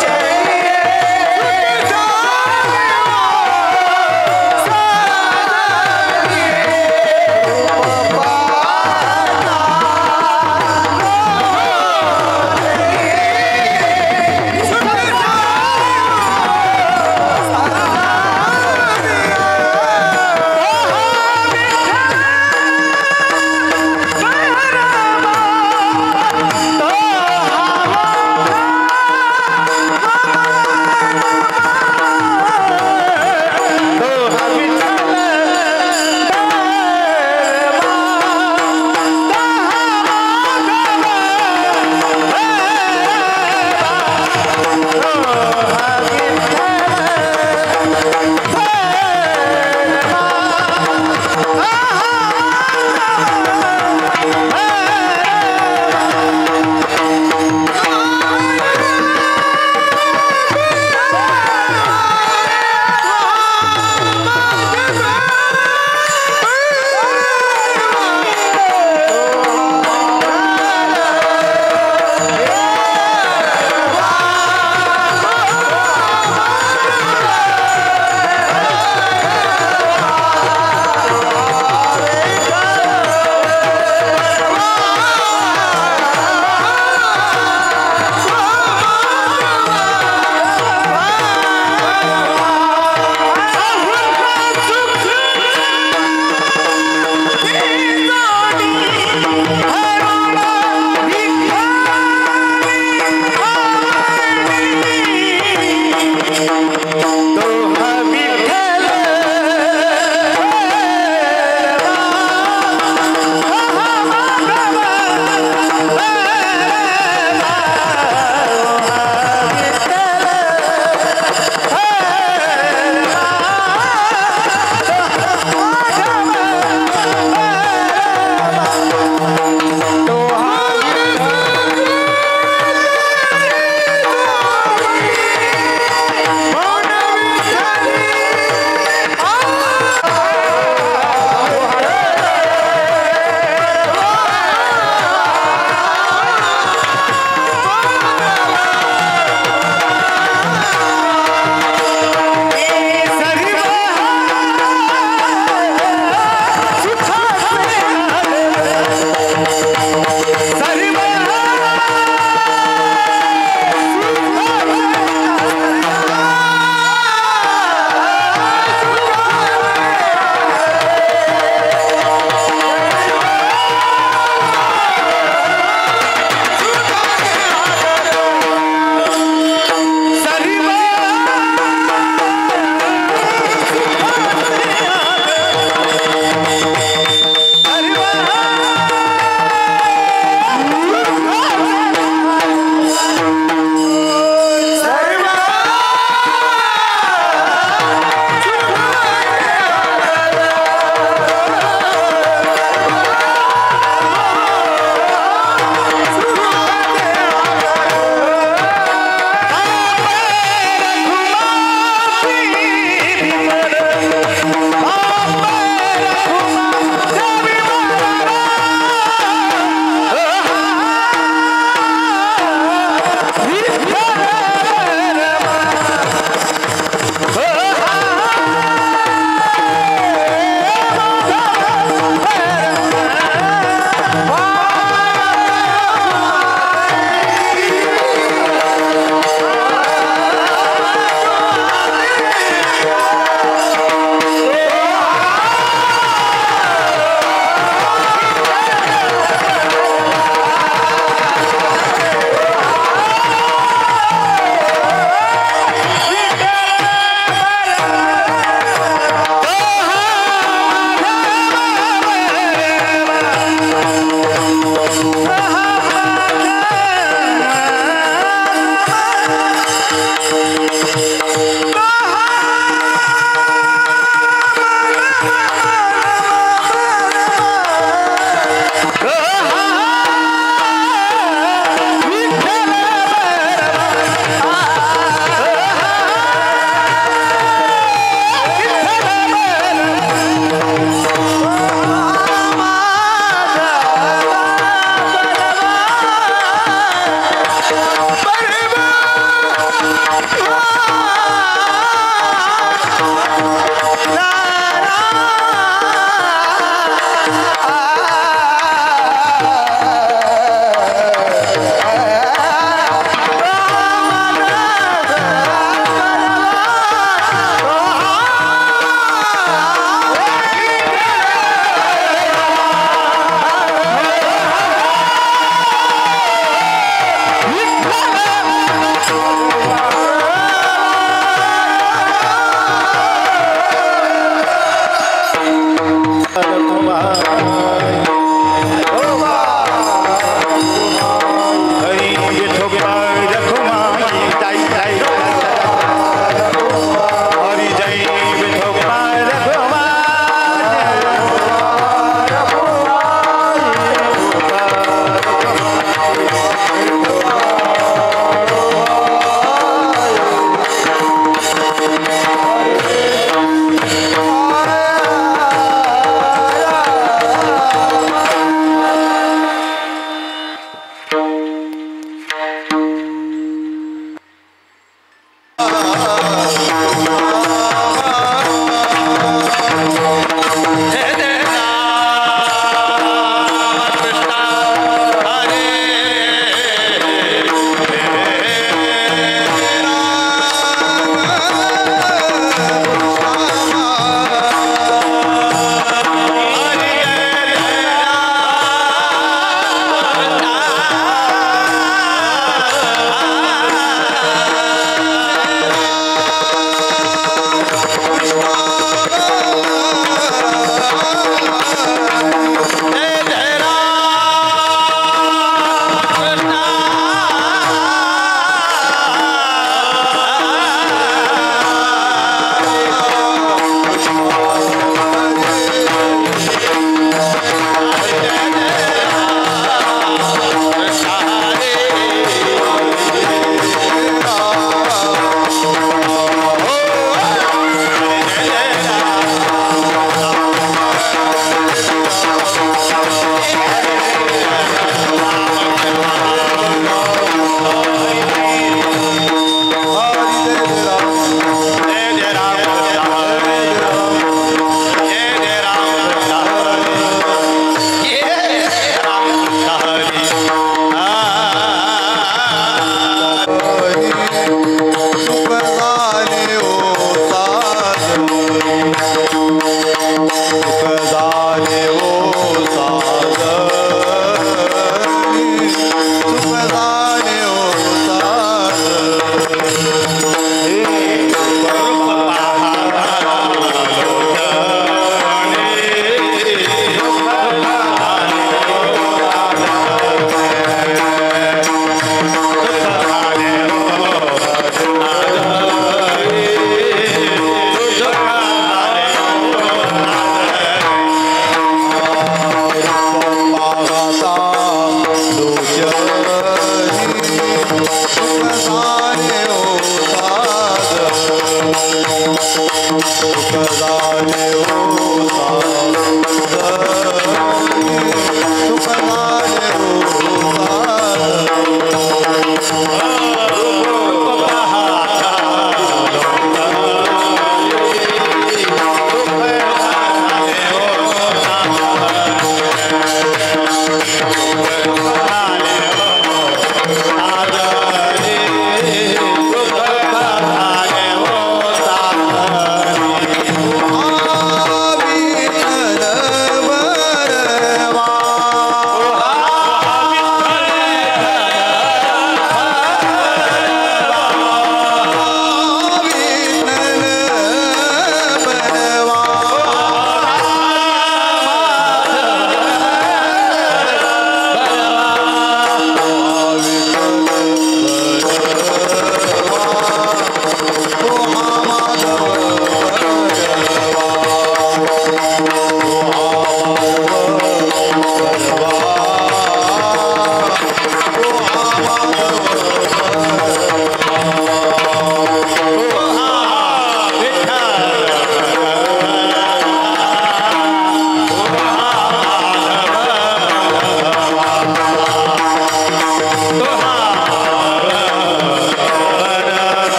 जय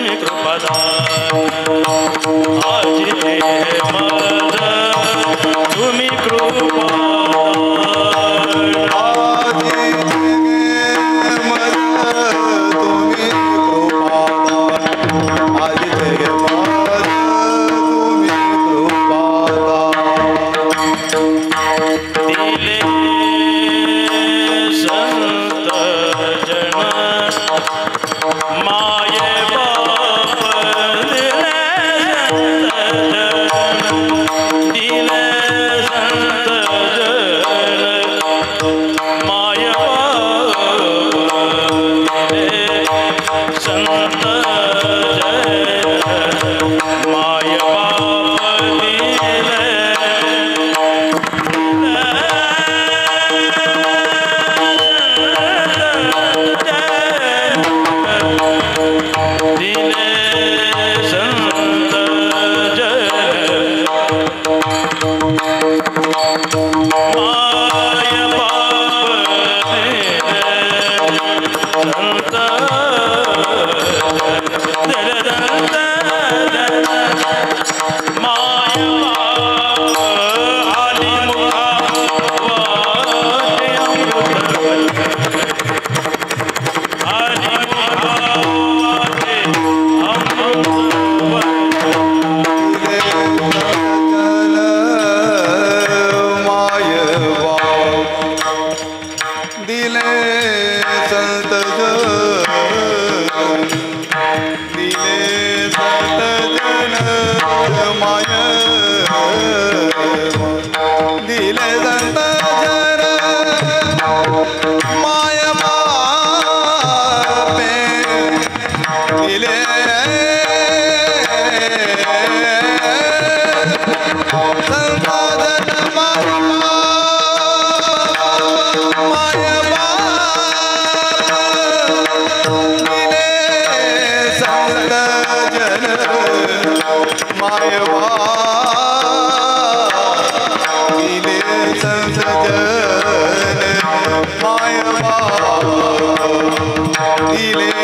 तुम्ही कृपादान आजी हे माझ तुम्ही कृपादान आजी मज तुम्ही कृपादान आजी मज तुम्ही कृपादान दिले संत जन माये बाप दिले संत जन माये बाप दिले संत जन माये बाप दिले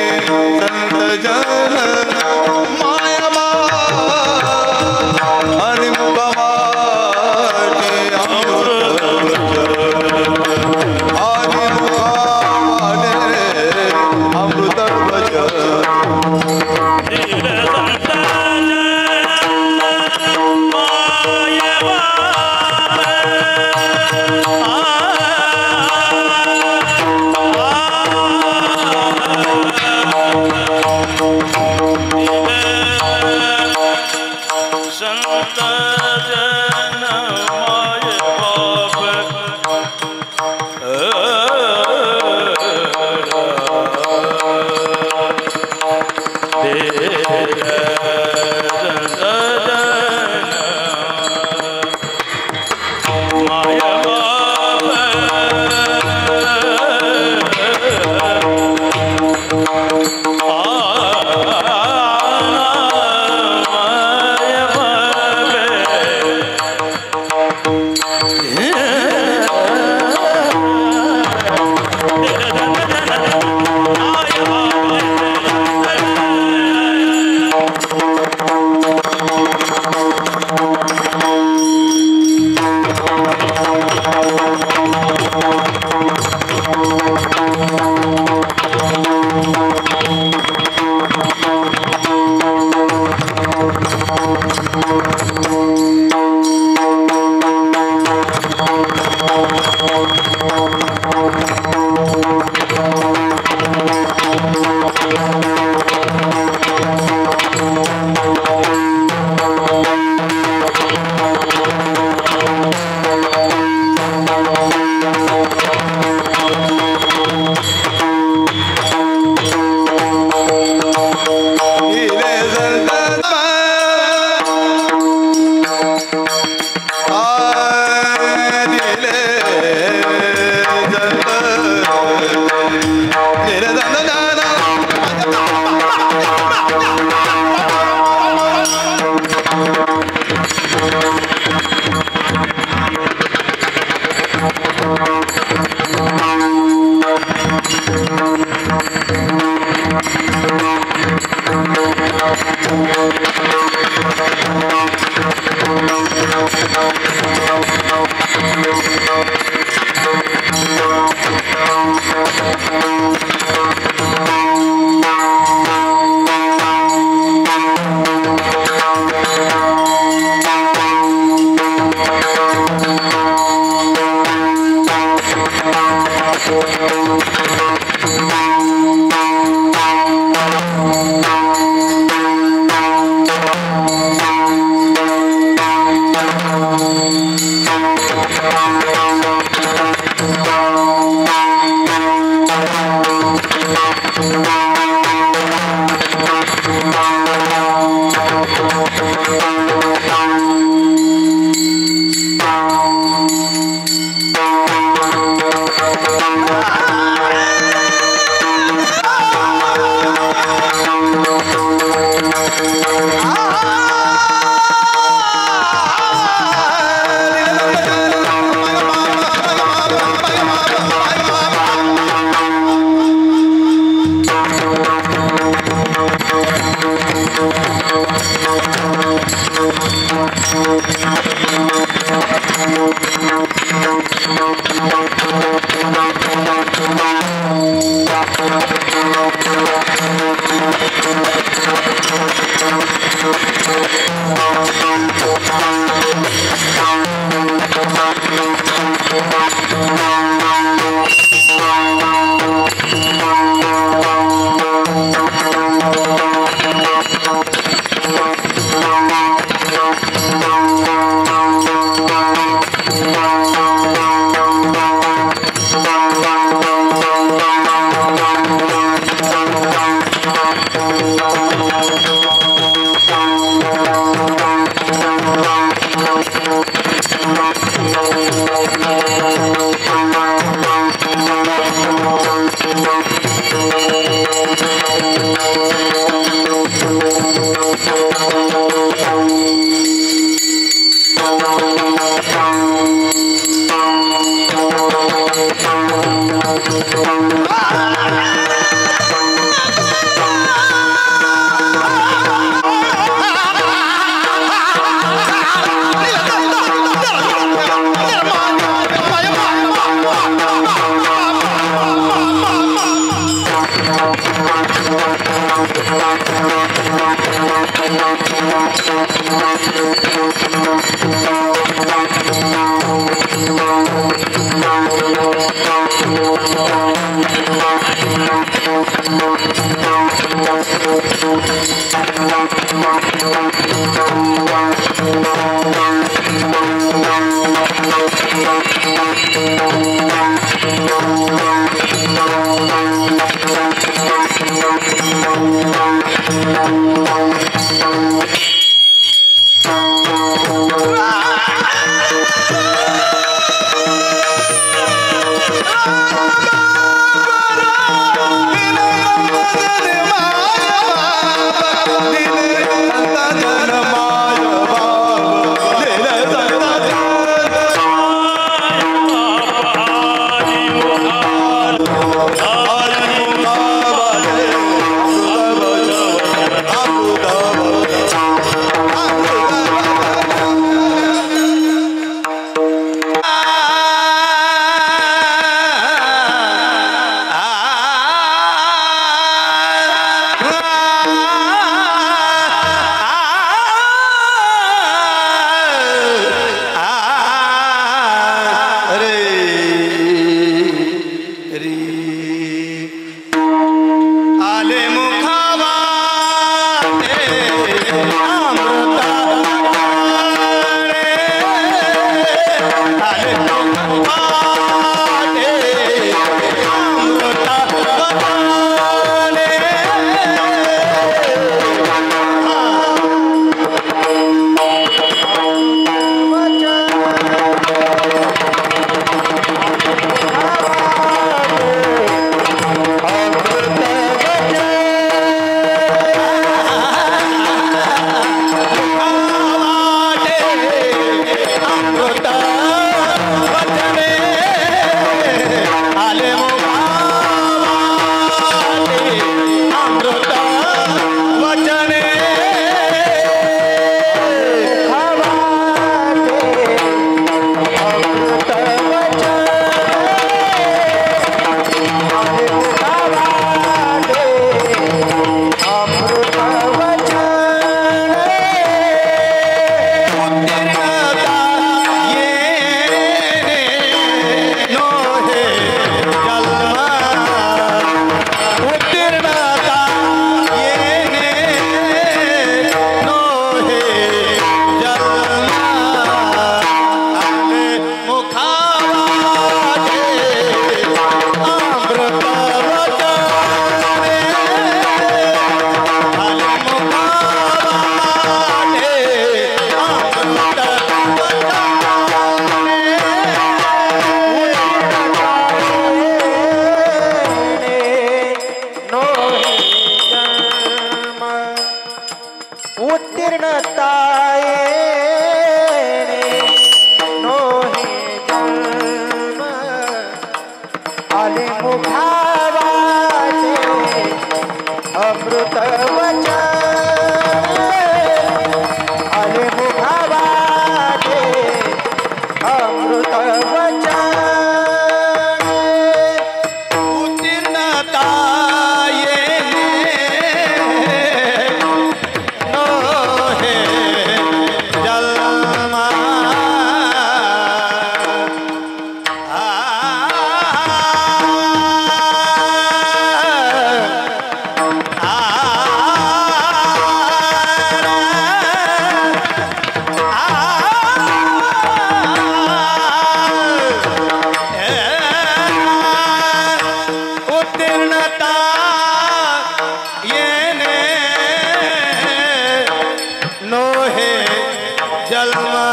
उत्तीर्णताये नोहे जन्म आले मुखावाटे अमृत वचन आले मुखावाटे अमृत वचन उत्तीर्णता येणे नो हे जन्मा उत्तीर्णता येणे नो हे जन्मा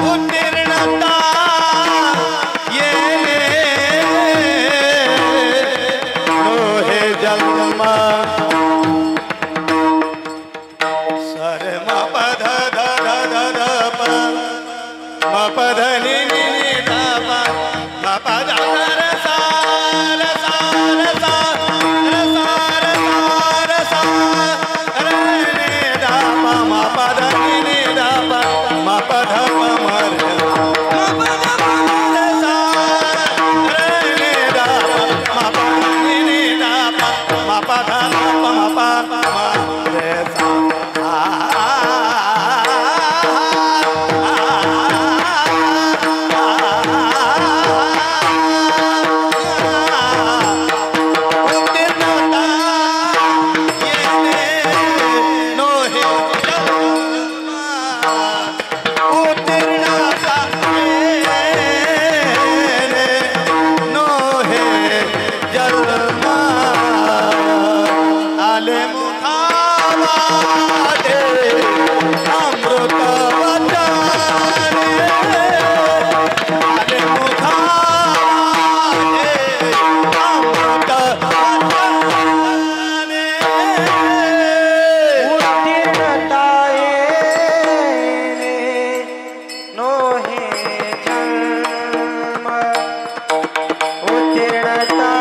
उत्तीर्णता येणे नो हे जन्मा सर म प ध ध ध ध ध प म प ध नि नि नि ध प म प ध ध र सा र सा र सा र सा र सा र सा र नि ध प म प ध नि नि ध प म प ध प म र म प ध प म र सा र नि ध प म प ध नि नि ध प म प ध प म प म र सा उत्तीर्णता येणे नो हे जन्मा उत्तीर्णता येणे नो हे जन्मा आले मुखावाटे अमृत वचने आले मुखावाटे अमृत वचने उत्तीर्णताये नोहे जन्म उत्तीर्णता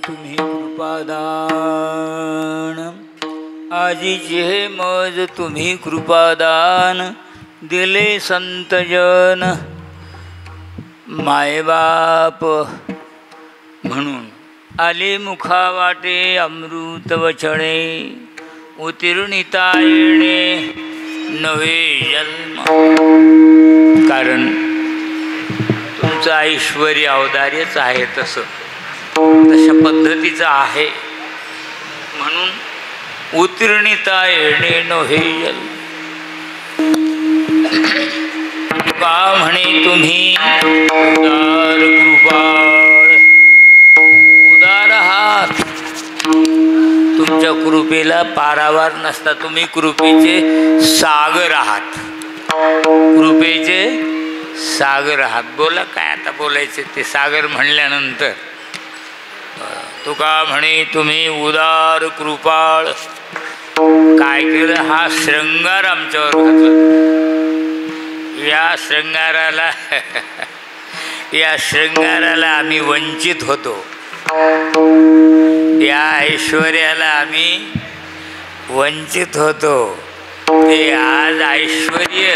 तुम्ही कृपादान आजीचे हे मज तुम्ही कृपादान दिले संतजन मायबाप म्हणून आले मुखावाटे अमृत वचने उत्तीर्णिता येणे नवे जन्म कारण तुमचं ऐश्वर्य औदार्यच आहे तशा पद्धतीचं आहे म्हणून उत्तीर्णिता येणे नवे जन्म का म्हणे तुम्ही उदार कृपाळ उदार आहात तुमच्या कृपेला पारावार नसता तुम्ही कृपेचे सागर आहात कृपेचे सागर आहात बोला काय आता बोलायचे ते सागर म्हणल्यानंतर तुका म्हणे तुम्ही उदार कृपाळ काय केलं हा श्रृंगार आमच्यावर घातला या श्रृंगाराला आम्ही वंचित होतो या ऐश्वर्याला आम्ही वंचित होतो ते आज ऐश्वर्य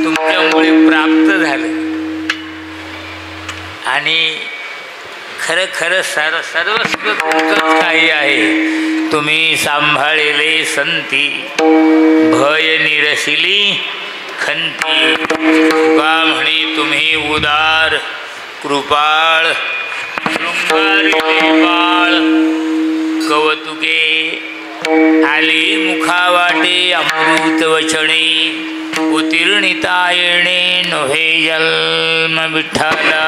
तुमच्यामुळे प्राप्त झालं आणि खरं खरं सर्वस्व तुमचंच काही आहे तुम्ही सांभाळले संती भय निरशिली खंती का म्हणे तुम्ही उदार कृपाळ शृंगारी बाळ कवतुके आली मुखावाटे अमृत वचने उत्तीर्णिता येणे नव्हे जन्म विठ्ठला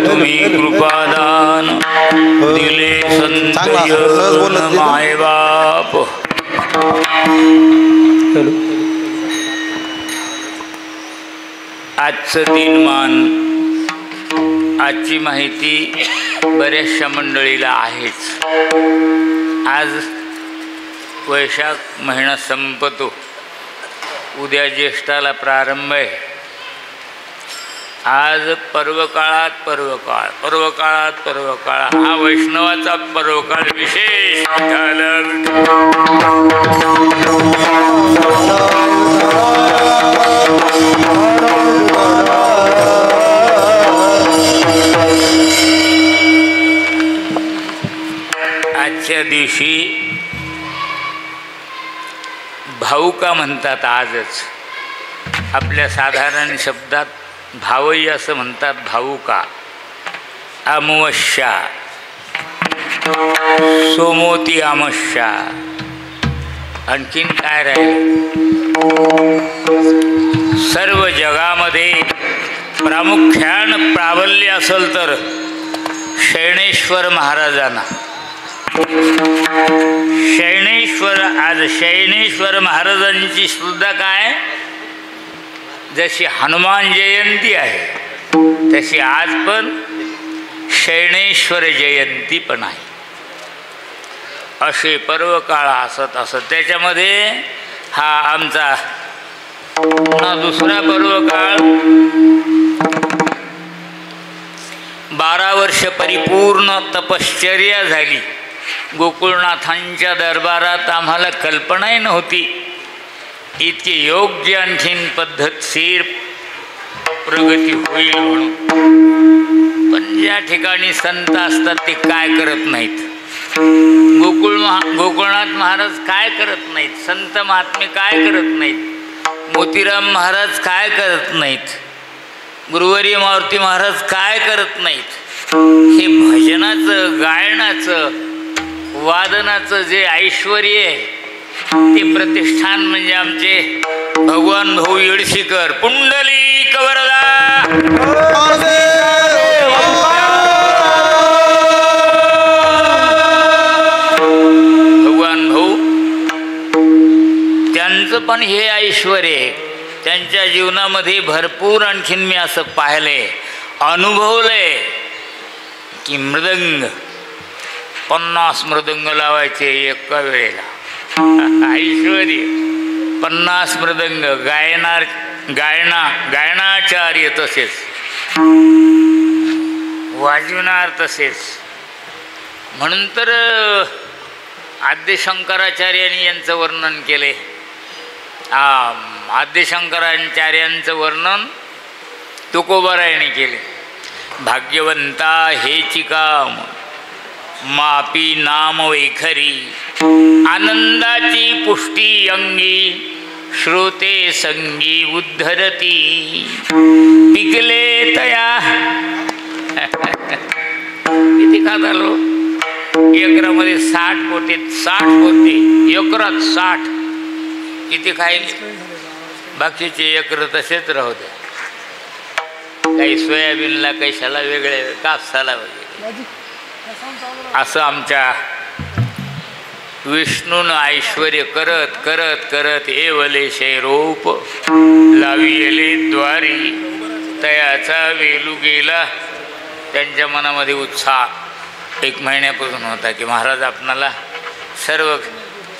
तुम्ही कृपादान दिले संत मायबाप आजचं दिनमान आजची माहिती बऱ्याचशा मंडळीला आहेच. आज वैशाख महिना संपतो, उद्या ज्येष्ठाला प्रारंभ आहे. आज पर्वकाळात पर्वकाळ हा वैष्णवाचा पर्वकाळ विशेष झाला. भाऊका म्हणतात आजच. आपल्या साधारण शब्दात भावई असं म्हणतात, भाऊका. अमावस्या, सोमवती अमावस्या, आणखीन काय राहील. सर्व जगामध्ये प्रामुख्यानं प्राबल्य असेल तर शयनेश्वर महाराजांना. आज शयनेश्वर महाराजांची सुद्धा काय, जशी हनुमान जयंती आहे तशी आज पण शयनेश्वर जयंती पण आहे. असे पर्व काळ असत त्याच्यामध्ये हा आमचा दुसरा पर्व काळ. 12 वर्ष परिपूर्ण तपश्चर्या झाली. गोकुळनाथांच्या दरबारात आम्हाला कल्पनाही नव्हती इतकी योग्य आणखीन पद्धतशीर प्रगती होईल म्हणून. पण ज्या ठिकाणी संत असतात ते काय करत नाहीत. गोकुळनाथ महाराज काय करत नाहीत, संत महात्मे काय करत नाहीत, मोतीराम महाराज काय करत नाहीत, गुरुवर्य मारुती महाराज काय करत नाहीत. हे भजनाचं, गायनाचं, वादनाचं जे ऐश्वर्य आहे ते प्रतिष्ठान म्हणजे आमचे भगवान भाऊ येडशीकर. पुंडलिक वरदा भगवान भाऊ, त्यांचं पण हे ऐश्वर्य आहे. त्यांच्या जीवनामध्ये भरपूर आणखीन मी असं पाहिले, अनुभवलंय की मृदंग 50 मृदंग लावायचे एका वेळेला. ऐश्वर्य 50 मृदंग गायनाचार्य तसेच वाजविणार तसेच. म्हणून तर आद्यशंकराचार्यांनी यांचं वर्णन केले. आद्यशंकराचार्यांचं वर्णन तुकोबारायाने केले. भाग्यवंता हेची काम मापी नाम वैखरी, आनंदाची पुष्टी अंगी श्रोते संगी उद्धरती. पिकले तया किती खात आलो. एकरामध्ये 60 पोते, 60 पोते एकरात 60. किती खायले, बाकीचे एकर तसेच राहू द्या. काही सोयाबीनला, काही शाला वेगळे, कापसाला वगैरे. असं आमच्या विष्णून ऐश्वर्य करत करत करत एवले शैरोप लाविले द्वारी तयाचा वेलू गेला. त्यांच्या मनामध्ये उत्साह 1 महिन्यापासून होता की महाराज आपणाला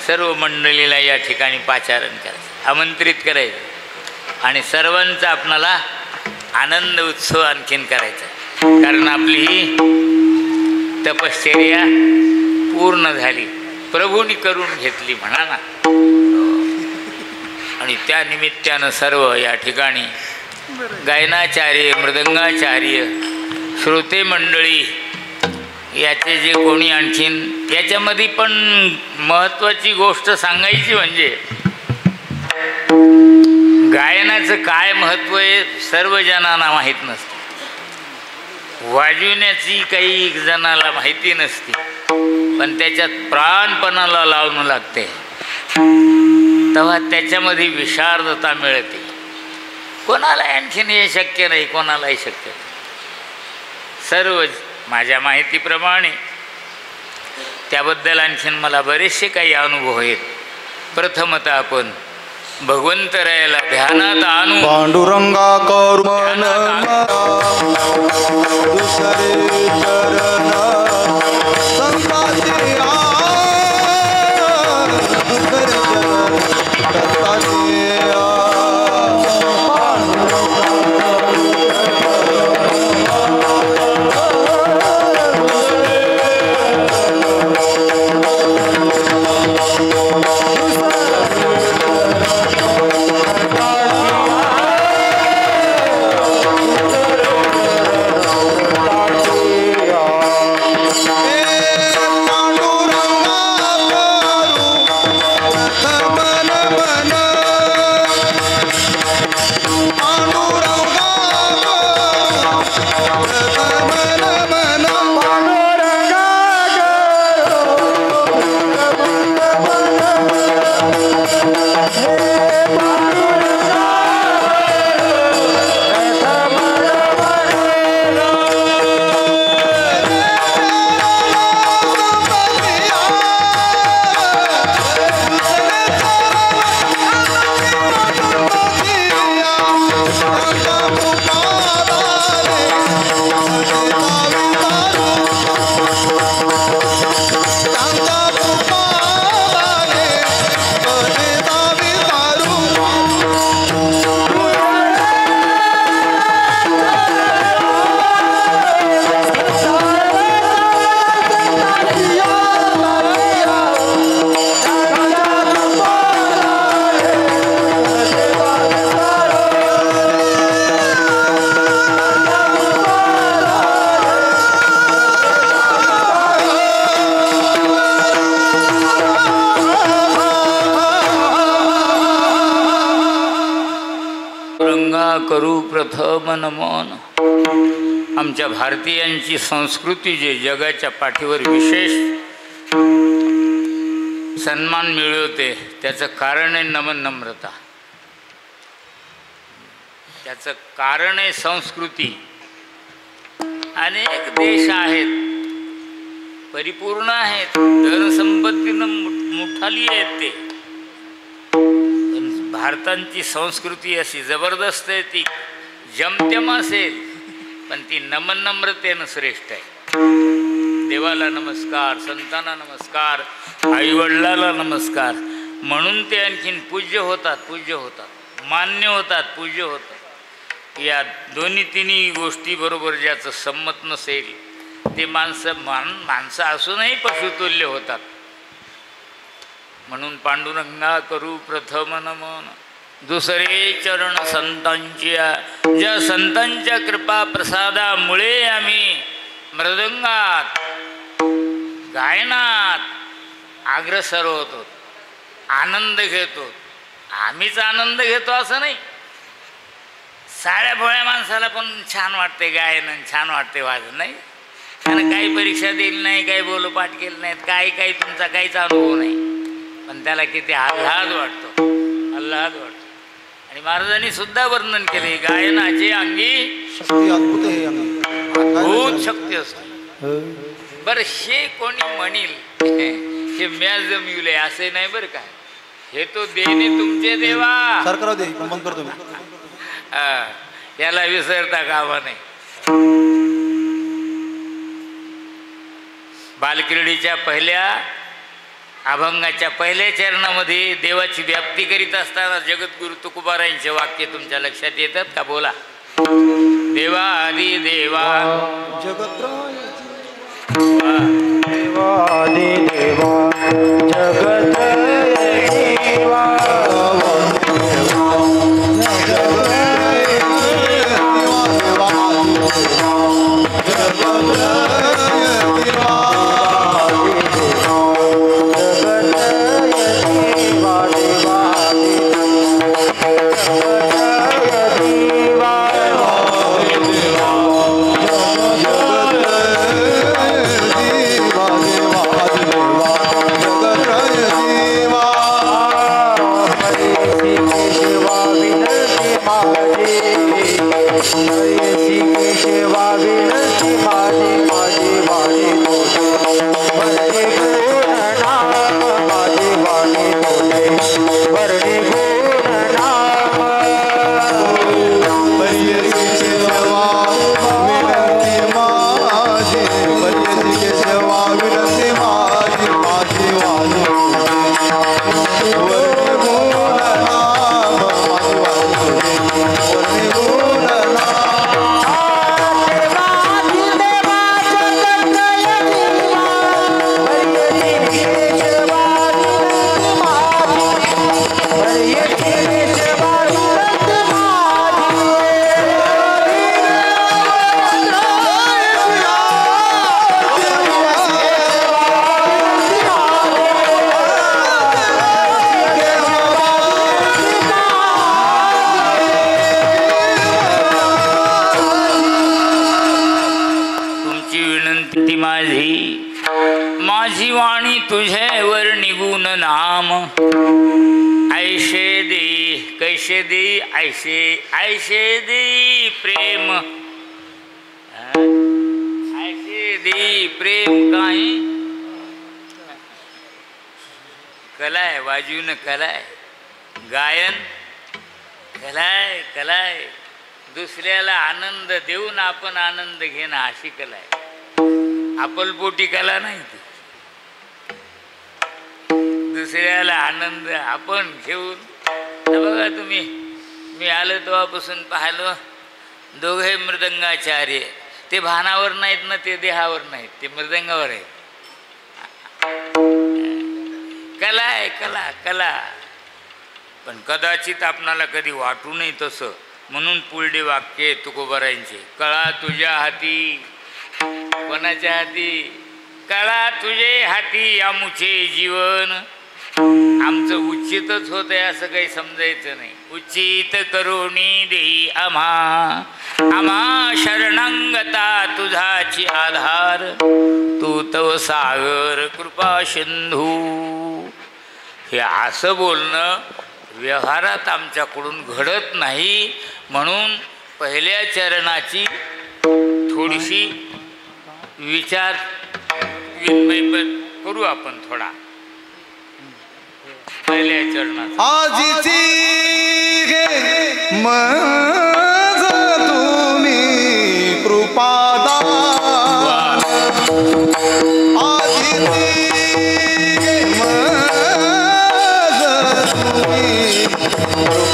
सर्व मंडळीला या ठिकाणी पाचारण करायचं, आमंत्रित करायचं आणि सर्वांचा आपणाला आनंद उत्सव आणखीन करायचा. कारण आपली ही तपश्चर्या पूर्ण झाली, प्रभूंनी करून घेतली म्हणा ना. आणि त्या निमित्तानं सर्व या ठिकाणी गायनाचार्य, मृदंगाचार्य, श्रोते मंडळी याचे जे कोणी आणखीन याच्यामध्ये पण महत्त्वाची गोष्ट सांगायची म्हणजे गायनाचं काय महत्त्व आहे सर्व जणांना माहीत नसतं. वाजविण्याची काही जणाला माहिती नसते, पण त्याच्यात प्राणपणाला लावणं लागते, तेव्हा त्याच्यामध्ये विशारदता मिळते. कोणाला आणखीन हे शक्य नाही, कोणालाही शक्य नाही. सर्व माझ्या माहितीप्रमाणे त्याबद्दल आणखीन मला बरेचसे काही अनुभव आहेत. प्रथमतः आपण भगवंतरायाला ध्यानात आणून पांडुरंगा करुण दुसरे चरण संताची दुसरे करू प्रथम नमन. आमच्या भारतीयांची संस्कृती जे जगाच्या पाठीवर विशेष सन्मान मिळवते त्याचं कारण आहे नमन नम्रता. त्याचं कारण आहे संस्कृती. अनेक देश आहेत परिपूर्ण आहेत, धनसंपत्तीनं मोठाली आहेत ते, पण भारताची संस्कृती अशी जबरदस्त आहे, ती जमतेम असेल पण ती नमन नम्रतेनं श्रेष्ठ आहे. देवाला नमस्कार, संतांना नमस्कार, आईवडिलाला नमस्कार, म्हणून ते आणखीन पूज्य होतात, मान्य होतात, पूज्य होतात. या दोन्ही तिन्ही गोष्टी बरोबर ज्याचं संमत नसेल ते माणसं असूनही पशुतुल्य होतात. म्हणून पांडुरंगा करू प्रथम नमन. दुसरे चरण संतांच्या, ज्या संतांच्या कृपा प्रसादामुळे आम्ही मृदंगात गायनात अग्रसर होतो, आनंद घेतो. आम्हीच आनंद घेतो असं नाही, साड्या भोळ्या माणसाला पण छान वाटते गायन, छान वाटते वाजन, नाही त्यानं काही परीक्षा दिली नाही, काही बोलोपाठ केलं नाहीत, काही तुमचा काहीच अनुभव नाही, पण त्याला किती आल्हाद वाटतो, आल्हाद वाटतो. आणि महाराजांनी सुद्धा वर्णन केले गायनाचे अंगी शक्ती अद्भुत आहे, अद्भुत शक्ती असते. बरं हे कोणी म्हणील हे म्या जमिवले असे नाही बरं काय, हे तो देणे तुमचे देवा. सरकार दे बंद करतो मी. याला विसरता कामा नाही. बालक्रीडेच्या पहिल्या अभंगाच्या पहिल्या चरणामध्ये देवाची व्याप्ती करीत असताना जगद्गुरु तुकोबारायांचे वाक्य तुमच्या लक्षात येतात का? बोला. देवा आदि देवा देवादि देवा जगत देवा माझी वाणी तुझ्यावर निघून नाम. ऐशे दे कैसे दे ऐशे ऐशे दे प्रेम. ऐशे दे प्रेम काही कलाय, वाजून कलाय, गायन कलाय, कलाय. दुसऱ्याला आनंद देऊन आपण आनंद घेणं अशी कलाय. आपलपोटी कला नाही ती. दुसऱ्याला आनंद आपण घेऊन. बघा तुम्ही, मी आलो तेव्हापासून पाहिलं दोघे मृदंगाचार्य. ते भानावर नाहीत ना, ते देहावर नाहीत, ते मृदंगावर आहे. कला आहे, कला कला. पण कदाचित आपणाला कधी वाटू नये तसं. म्हणून पुढले वाक्य तुकोबारायांचे. कळा तुझ्या हाती. कोणाच्या हाती? कळा तुझे हाती आमुचे जीवन. आमचं उचितच होत आहे असं काही समजायचं नाही. उचित करुणी देई आम्हा शरणांगता तुझाची आधार, तू तव सागर कृपा सिंधू. हे असं बोलणं व्यवहारात आमच्याकडून घडत नाही, म्हणून पहिल्या चरणाची थोडीशी विचार विनिमय करू आपण थोडा. पहिल्या चरणात आजीची मज तुम्ही कृपादान, आजीची मज तुम्ही कृपादान.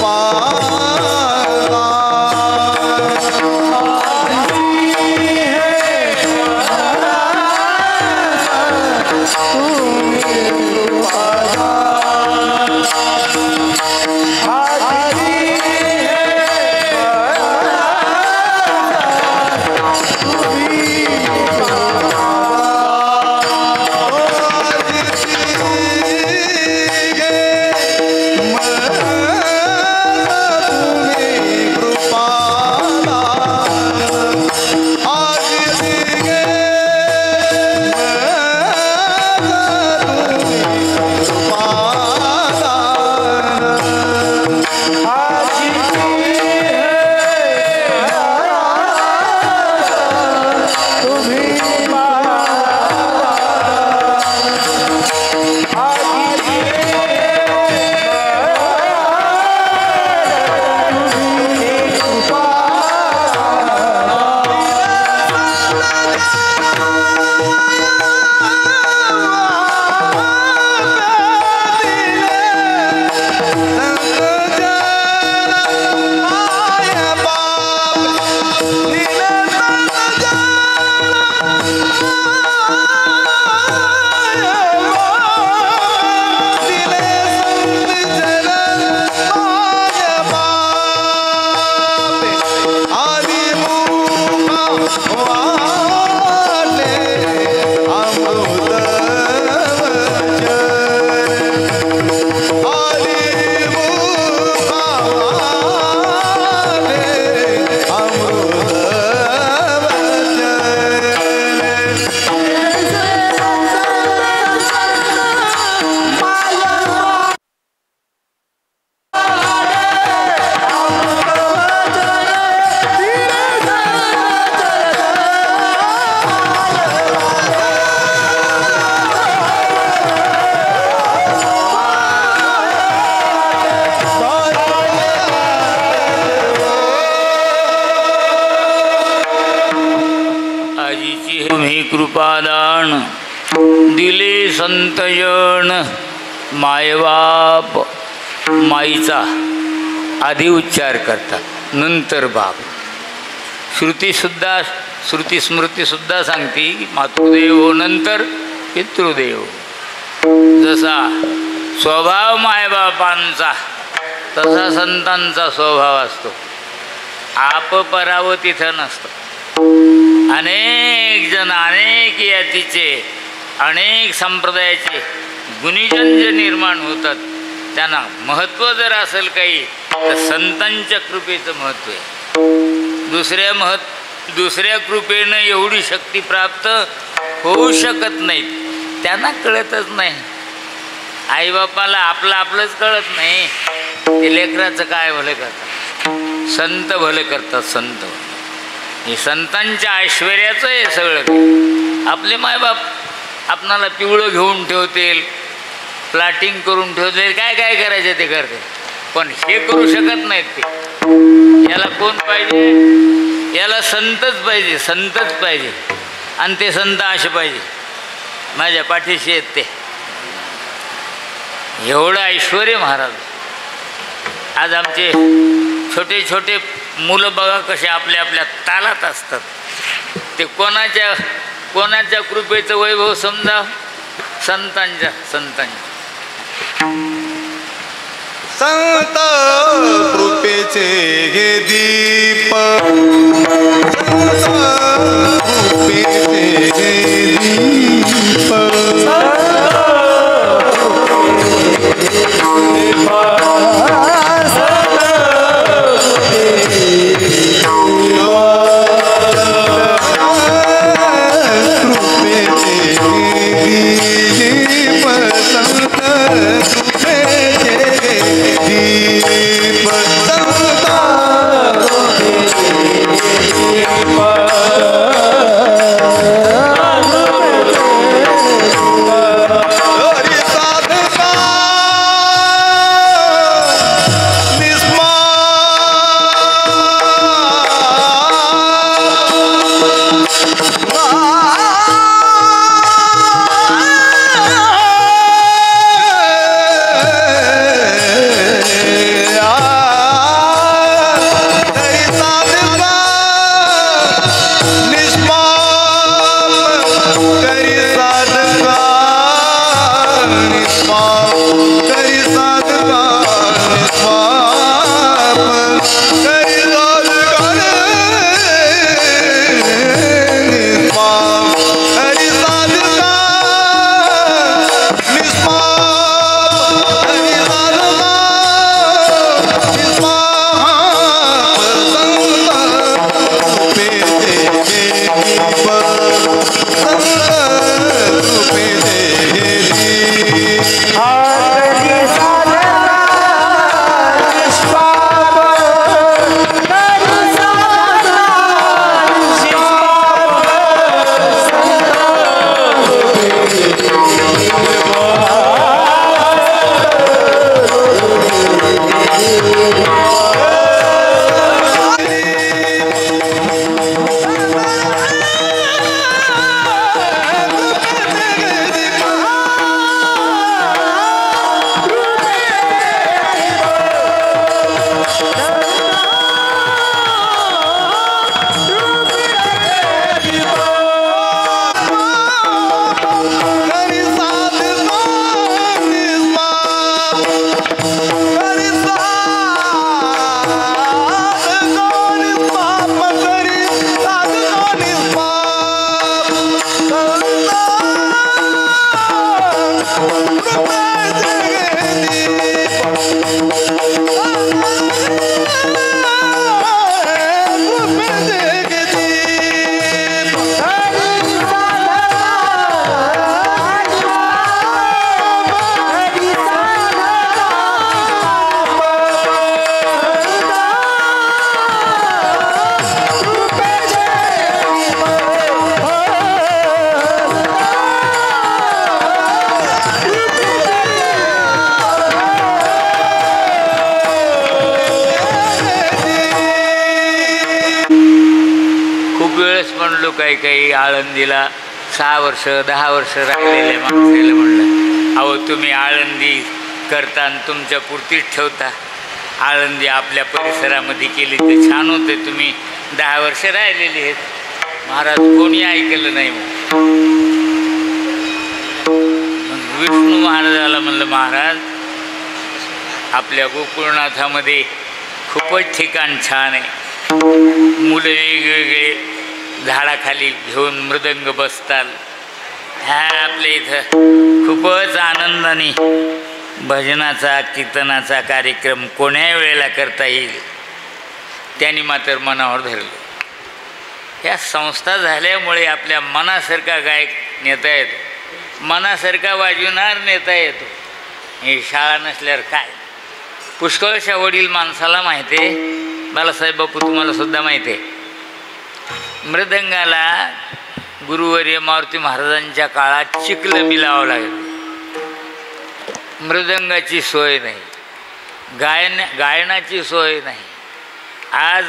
कृपादान दिले संतजन. मायबाप, माईचा आधी उच्चार करतात, नंतर बाप. श्रुती स्मृतीसुद्धा सांगते की मातृदेव नंतर पितृदेव. जसा स्वभाव मायबापांचा तसा संतांचा स्वभाव असतो. आप परावं तिथं नसतं. अनेक जण, अनेक यातीचे, अनेक संप्रदायाचे गुणीजन जे निर्माण होतात त्यांना महत्त्व जर असेल काही तर संतांच्या कृपेचं महत्त्व आहे. दुसऱ्या कृपेनं एवढी शक्ती प्राप्त होऊ शकत नाहीत. त्यांना कळतच नाही. आईबापाला आपलंच कळत नाही. ते लेकराचं काय भलं करतात, संत भलं करतात. संत हे संतांच्या ऐश्वर्याचं आहे सगळं. आपले मायबाप आपणाला पिवळं घेऊन ठेवतील, प्लॅटिंग करून ठेवतील, काय काय करायचं ते करते, पण हे करू शकत नाहीत. ते याला कोण पाहिजे? याला संतच पाहिजे, संतच पाहिजे. आणि ते संत असे पाहिजे माझ्या पाठीशी आहेत. ते एवढं ऐश्वर्य महाराज. आज आमचे छोटे छोटे मुलं बघा कसे आपल्या आपल्या तालात असतात. ते कोणाच्या कृपेचं वैभव समजा, संतांच्या. संत कृपेचे हे दीप, कृपेचे हे दीप, दीप संता हरि साधका काही काही आळंदीला 6 वर्ष 10 वर्ष राहिलेले माणसाला म्हणलं, अहो तुम्ही आळंदी करता आणि तुमच्या पुरतीच ठेवता, आळंदी आपल्या परिसरामध्ये केली तर छान होते, तुम्ही 10 वर्ष राहिलेली आहेत. महाराज कोणी ऐकलं नाही. मग विष्णू महाराजाला म्हणलं, महाराज आपल्या गोकुळनाथामध्ये खूपच ठिकाण छान आहे, मुलं वेगवेगळे झाडाखाली घेऊन मृदंग बसतात, ह्या आपल्या इथं खूपच आनंदाने भजनाचा कीर्तनाचा कार्यक्रम कोण्या वेळेला करता येईल. त्यांनी मात्र मनावर धरलं. ह्या संस्था झाल्यामुळे आपल्या मनासारखा गायक नेता येतो, मनासारखा वाजवणार नेता येतो. हे शाळा नसल्यावर काय. पुष्कळशा वडील माणसाला माहिती आहे, बालासाहेब बापू तुम्हाला सुद्धा माहिती आहे, मृदंगाला गुरुवर्य मारुती महाराजांच्या काळात चिखलं बी लावावं लागेल. मृदंगाची सोय नाही, गायनाची सोय नाही. आज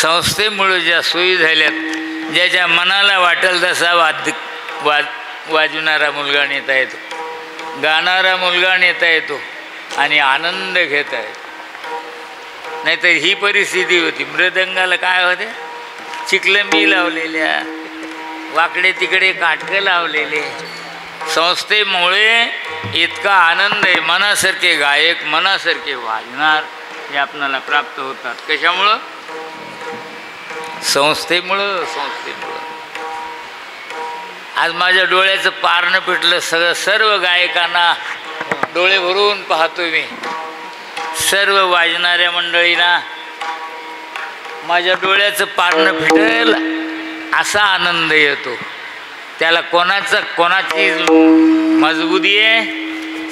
संस्थेमुळे ज्या सोयी झाल्यात, ज्याच्या मनाला वाटेल तसा वाजवणारा मुलगा नेता येतो, गाणारा मुलगा नेता येतो आणि आनंद घेता येतो. नाहीतर ही परिस्थिती होती. मृदंगाला काय होते, चिखलंबी लावलेल्या, वाकडे तिकडे काटकं लावलेले. संस्थेमुळे इतका आनंद आहे, मनासारखे गायक मनासारखे वाजणार हे आपणाला प्राप्त होतात. कशामुळं? संस्थेमुळं. आज माझ्या डोळ्याचं पारणं पिटलं. सर्व गायकांना डोळे भरून पाहतो मी, सर्व वाजणाऱ्या मंडळींना माझ्या डोळ्याचं पारणं फिटेल असा आनंद येतो. त्याला कोणाची मजबुती आहे?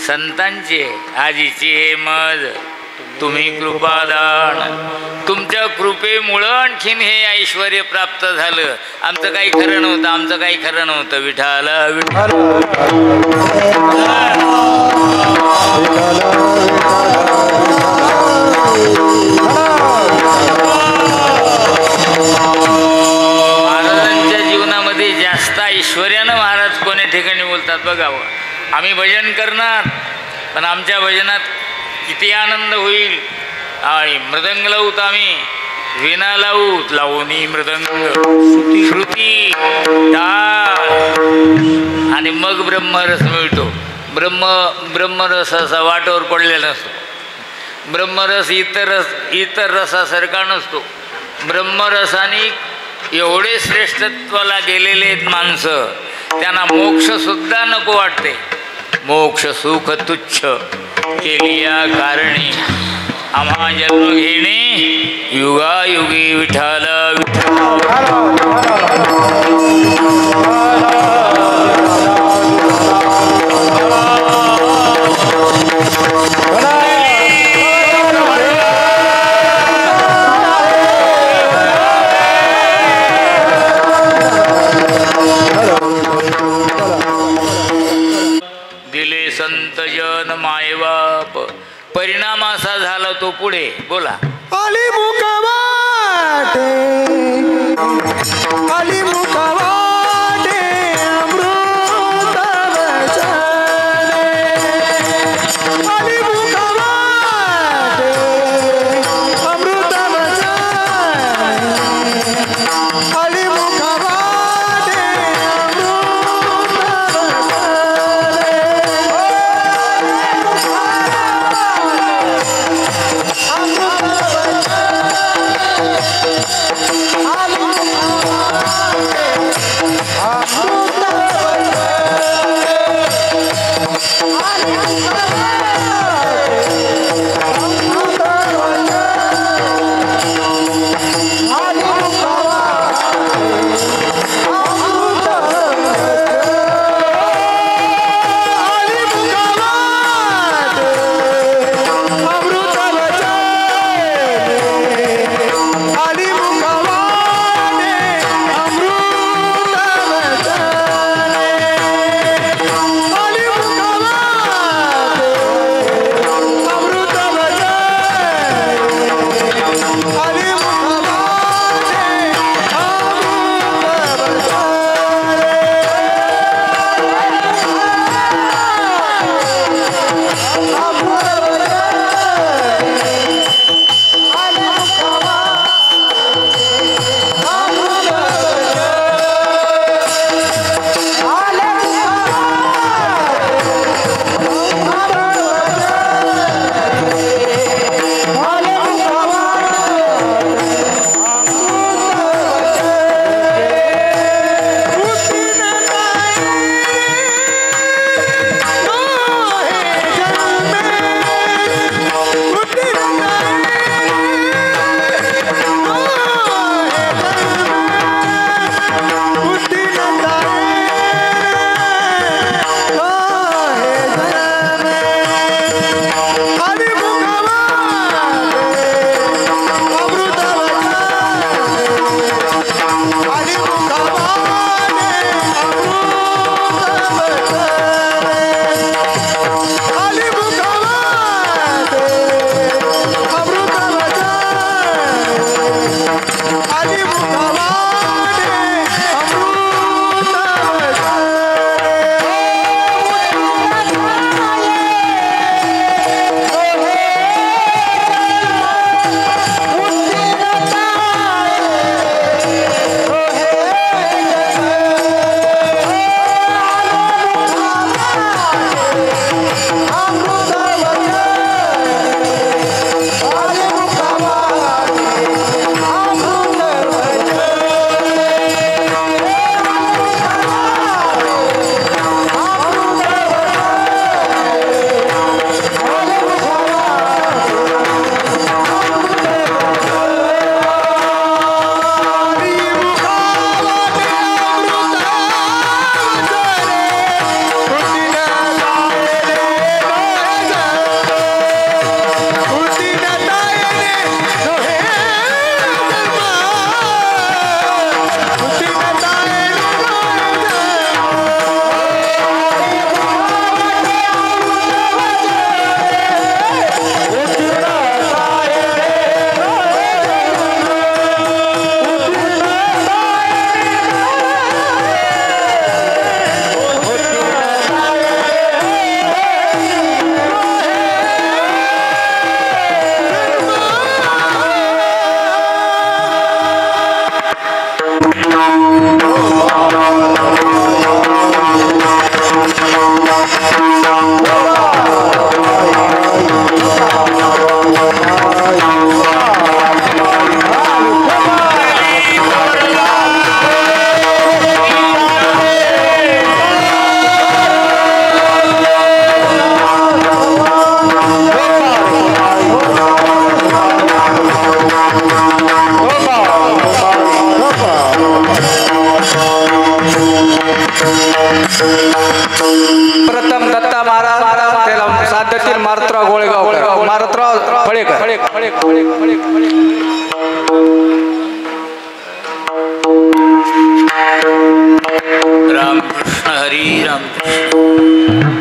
संतांची आहे. आजीची हे मज तुम्ही कृपादान. तुमच्या कृपेमुळं आणखीन हे ऐश्वर प्राप्त झालं. आमचं काही खरं नव्हतं, आमचं काही खरं नव्हतं. विठाला विठाल. महाराजांच्या जीवनामध्ये जास्त ऐश्वर्यानं महाराज कोण्या ठिकाणी बोलतात बघावं. आम्ही भजन करणार, पण आमच्या भजनात किती आनंद होईल. आणि मृदंग लावूत, आम्ही वीणा लावूत, लावणी मृदंग श्रुती टाळ, आणि मग ब्रह्मरस मिळतो. ब्रह्मरस असा वाटावर पडलेला नसतो. ब्रह्मरस इतर रसासारखा नसतो. ब्रह्मरसाने एवढे श्रेष्ठत्वाला गेलेले आहेत माणसं, त्यांना मोक्षसुद्धा नको वाटते. मोक्ष सुख तुच्छ केलिया कारणी, आम्हा जन्म घेणे युगायुगी. विठाल दिले संत जन मायबाप. परिणाम असा झाला तो पुढे बोला. आली मुखवाटे, आली मुखवाटे अमृत वचने, आली मुखवाटे अमृत वचने, आली मुखवाटे अमृत वचने. रामकृष्ण हरी रामकृष्ण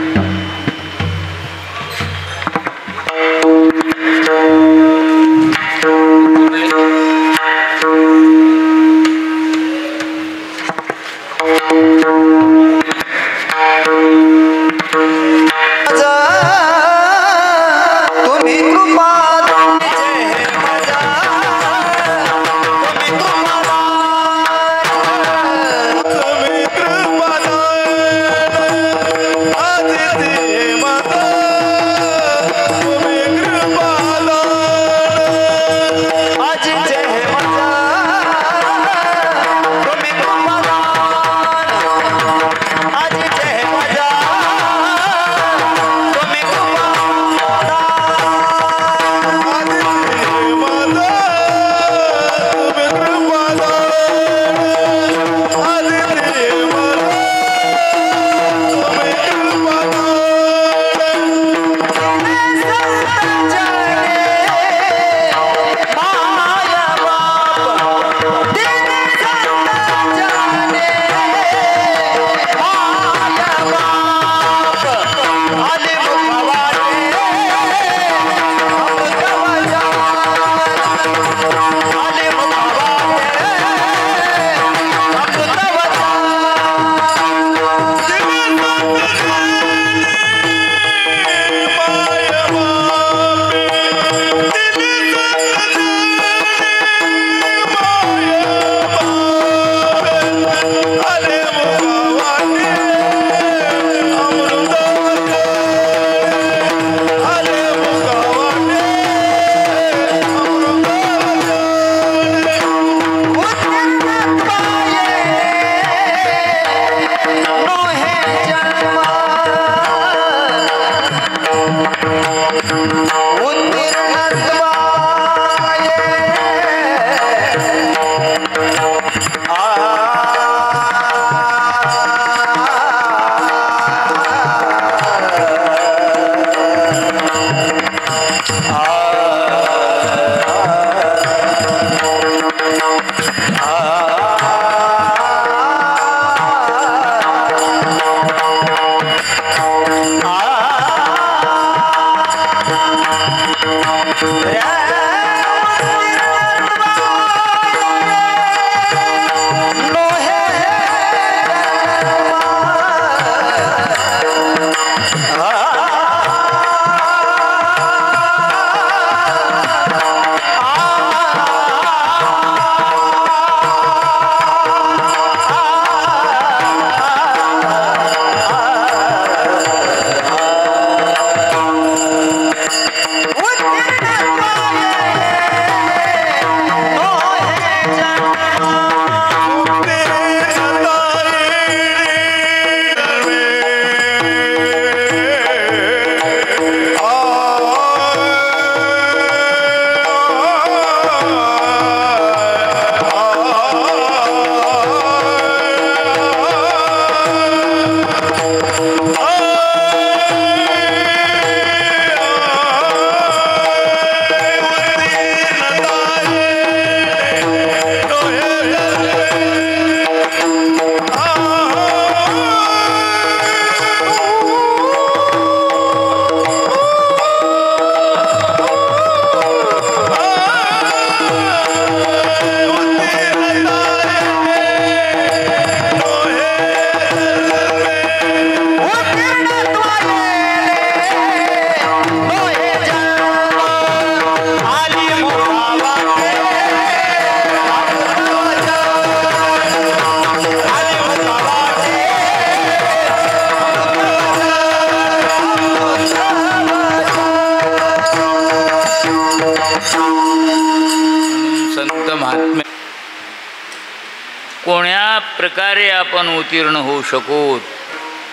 कोण्या प्रकारे आपण उत्तीर्ण होऊ शकू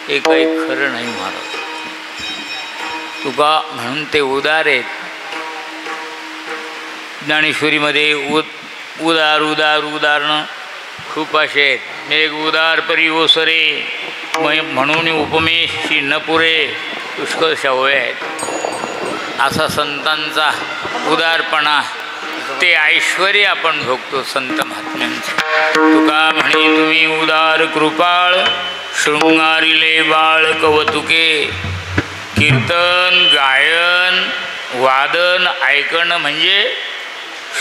हे काही खरं नाही महाराज. तुका म्हणून ते उदार आहेत. ज्ञानेश्वरीमध्ये उदार उदार उदाहरणं खूप असे आहेत. मेघ उदार परी ओसरे म्हणून उपमेशी न पुरे पुष्कळ शवय आहेत. असा संतांचा उदारपणा ते ऐश्वर्य आपण भोगतो संत महात्म्यांचं. तुका म्हणे तुम्ही उदार कृपाळ शृंगारिले बाळ कवतुके. कीर्तन गायन वादन ऐकणं म्हणजे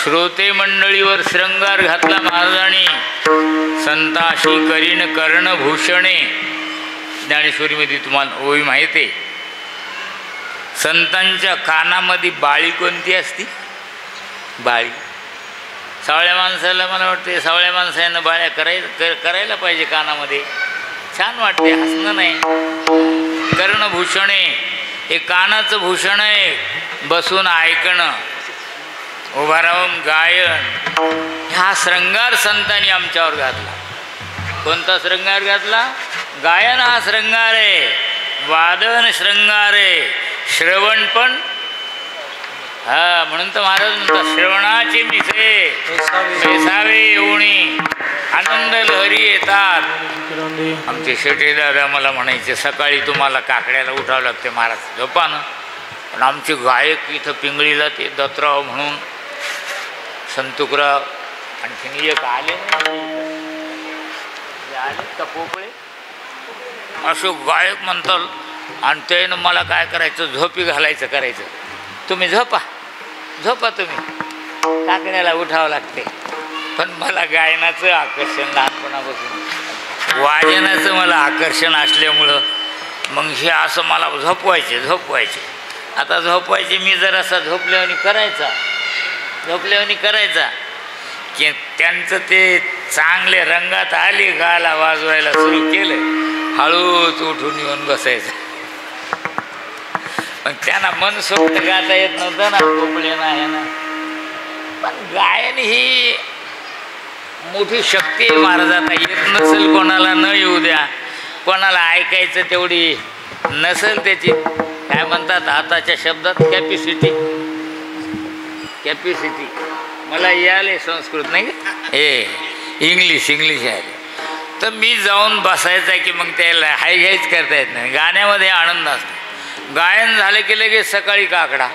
श्रोते मंडळीवर श्रंगार घातला महाराजांनी. संताशी करीन कर्णभूषणे. ज्ञानेश्वरीमध्ये तुम्हाला ओवी माहिती आहे. संतांच्या कानामध्ये बाळी कोणती असती? बाळी. सावळ्या माणसाला मला वाटते सावळ्या माणसानं बाळ्या करायला पाहिजे कानामध्ये. छान वाटते, हसणं नाही. कर्णभूषणे हे कानाचं भूषण आहे. बसून ऐकणं, उभा राहून गायन, हा श्रंगार संतांनी आमच्यावर घातला. कोणता श्रंगार घातला? गायन हा श्रंगार आहे, वादन श्रंगार आहे, श्रवण पण. हा म्हणून तर महाराज म्हणतात श्रवणाचे मिसे बेसावे येऊणी आनंद लहरी येतात. आमचे शेटे दादा मला म्हणायचे सकाळी तुम्हाला काकड्याला उठावं लागते महाराज झोपानं. पण आमचे गायक इथं पिंगळीला ते दत्तराव म्हणून संतुकराव आणखीन एक आले का पोपळे असे गायक म्हणतात. आणि त्यानं मला काय करायचं झोपी घालायचं करायचं. तुम्ही झोपा तुम्ही काकड्याला उठावं लागते. पण मला गायनाचं आकर्षण लहानपणापासून वाजनाचं मला आकर्षण असल्यामुळं मग हे असं मला झोपवायचे. आता झोपवायचे मी जरासा झोपल्यावानी करायचा की त्यांचं ते चांगले रंगात आले गाला वाजवायला सुरू केलं. हळूच उठून येऊन बसायचं. पण त्यांना मनसोक्त गाता येत नव्हतं ना गोपळेना आहे ना. पण गायन ही मोठी शक्ती आहे महाराज. आता येत नसेल कोणाला न येऊ द्या. कोणाला ऐकायचं तेवढी नसेल त्याची काय म्हणतात आताच्या शब्दात कॅपॅसिटी. मला याले संस्कृत नाही इंग्लिश आहे. तर मी जाऊन बसायचं की मग त्याला हाय घ्यायच करता येत नाही. गाण्यामध्ये आनंद असतो. गायन झालं की लगेच सकाळी काकडा.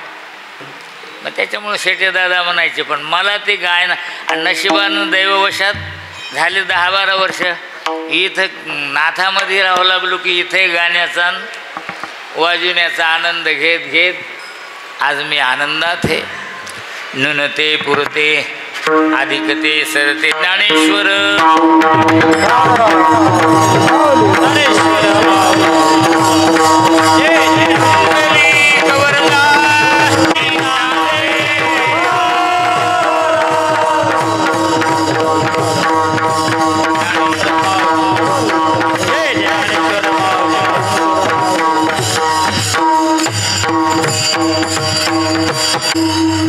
मग त्याच्यामुळे शेटे दादा म्हणायचे. पण मला ते गायन नशिबानं दैववशात झाले 10-12 वर्ष इथं नाथामध्ये राहावं लागलो की इथे गाण्याचा वाजविण्याचा आनंद घेत आज मी आनंदात आहे. नुनते पुरते अधिकते सरते ज्ञानेश्वर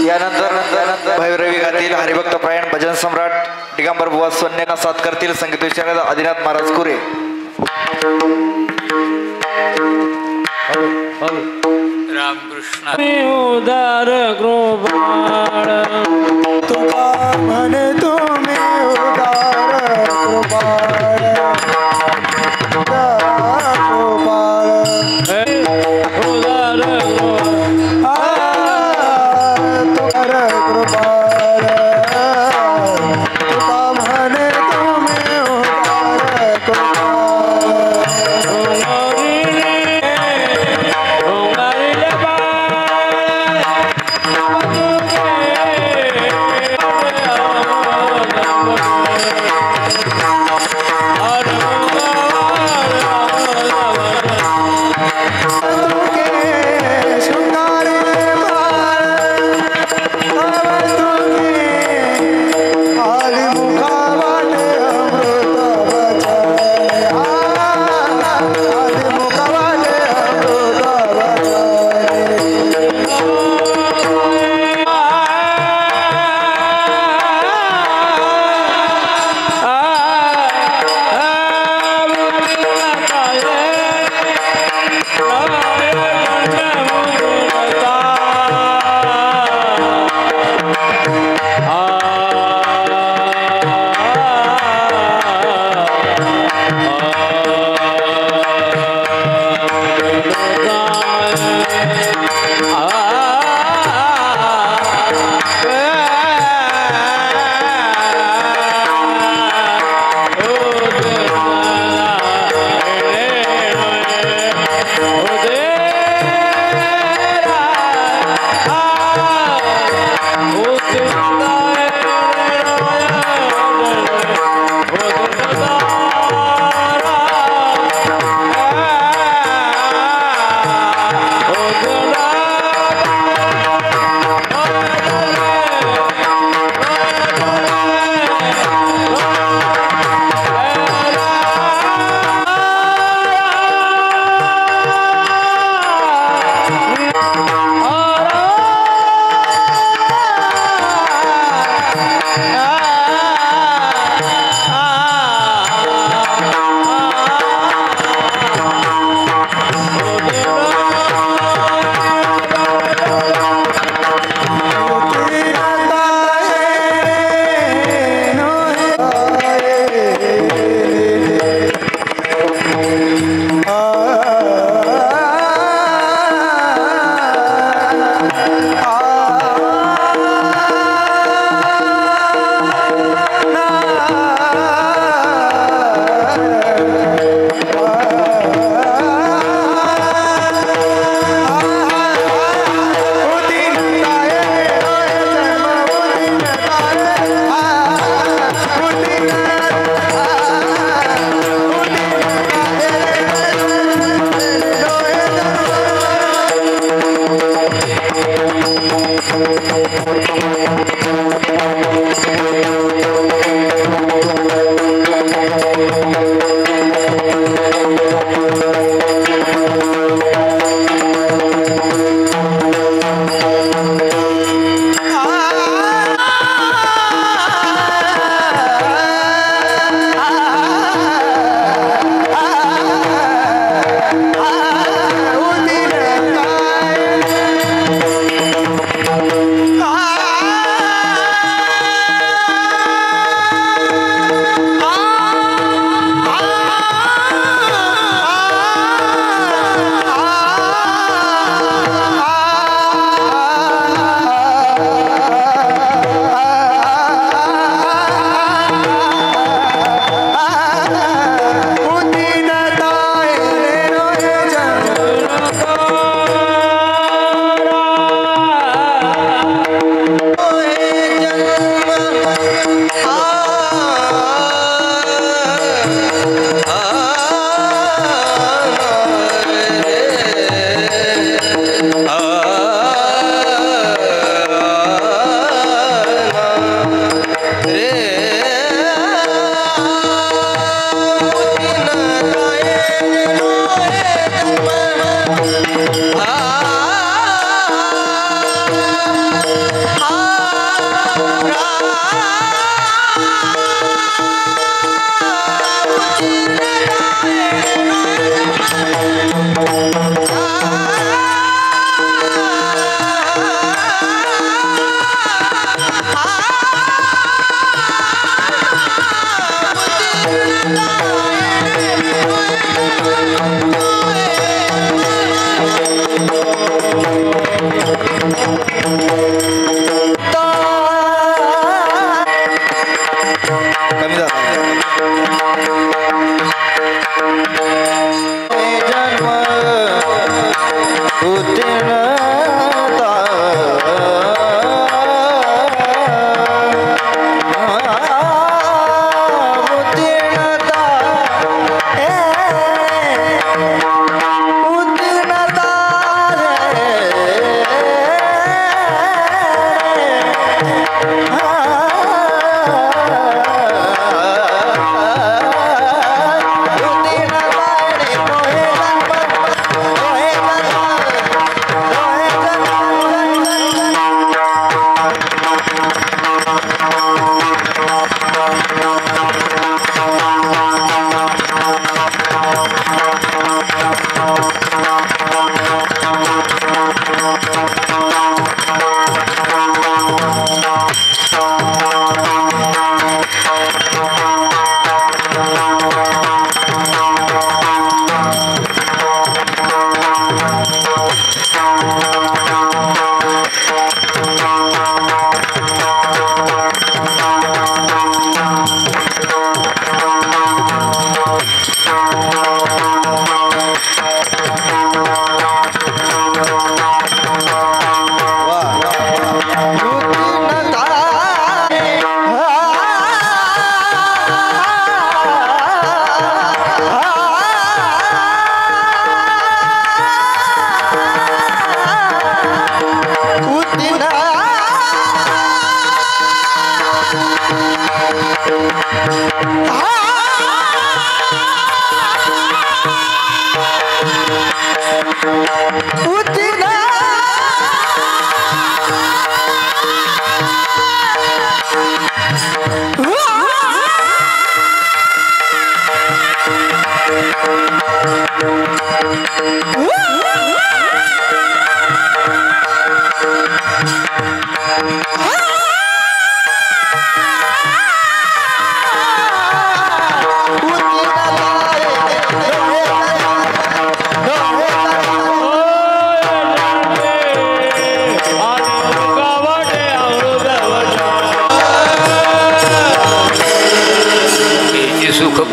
यानंतर भैरवी गातील हरिभक्त प्रायण भजन सम्राट दिगंबर बुवा सोन्यांना साथ करतील. संगीत विशारद आदिनाथ महाराज कुरे. रामकृष्ण उदार कृपाळ तुका म्हणे तुम्ही उदार कृपाळ उदार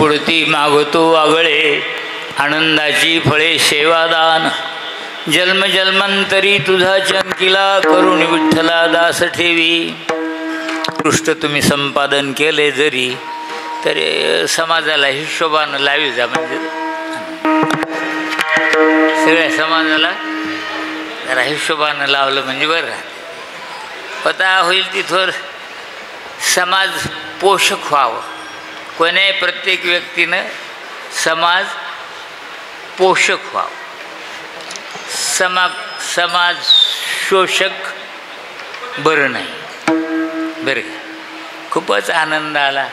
पुढती मागतो आगळे आनंदाची फळे सेवादान जन्मजन्मांतरी तुझा चंकिला करून विठ्ठला दास ठेवी पृष्ठ तुम्ही संपादन केले जरी तरी समाजाला हिशोबानं लावी जा म्हणजे सगळ्या समाजाला जरा हिशोबानं लावलं म्हणजे बरं राहते स्वतः होईल तिथवर समाज पोषक व्हावं. कोण्याही प्रत्येक व्यक्तीनं समाज पोषक व्हावं. समाज शोषक बरं नाही. बरं का? खूपच आनंद आला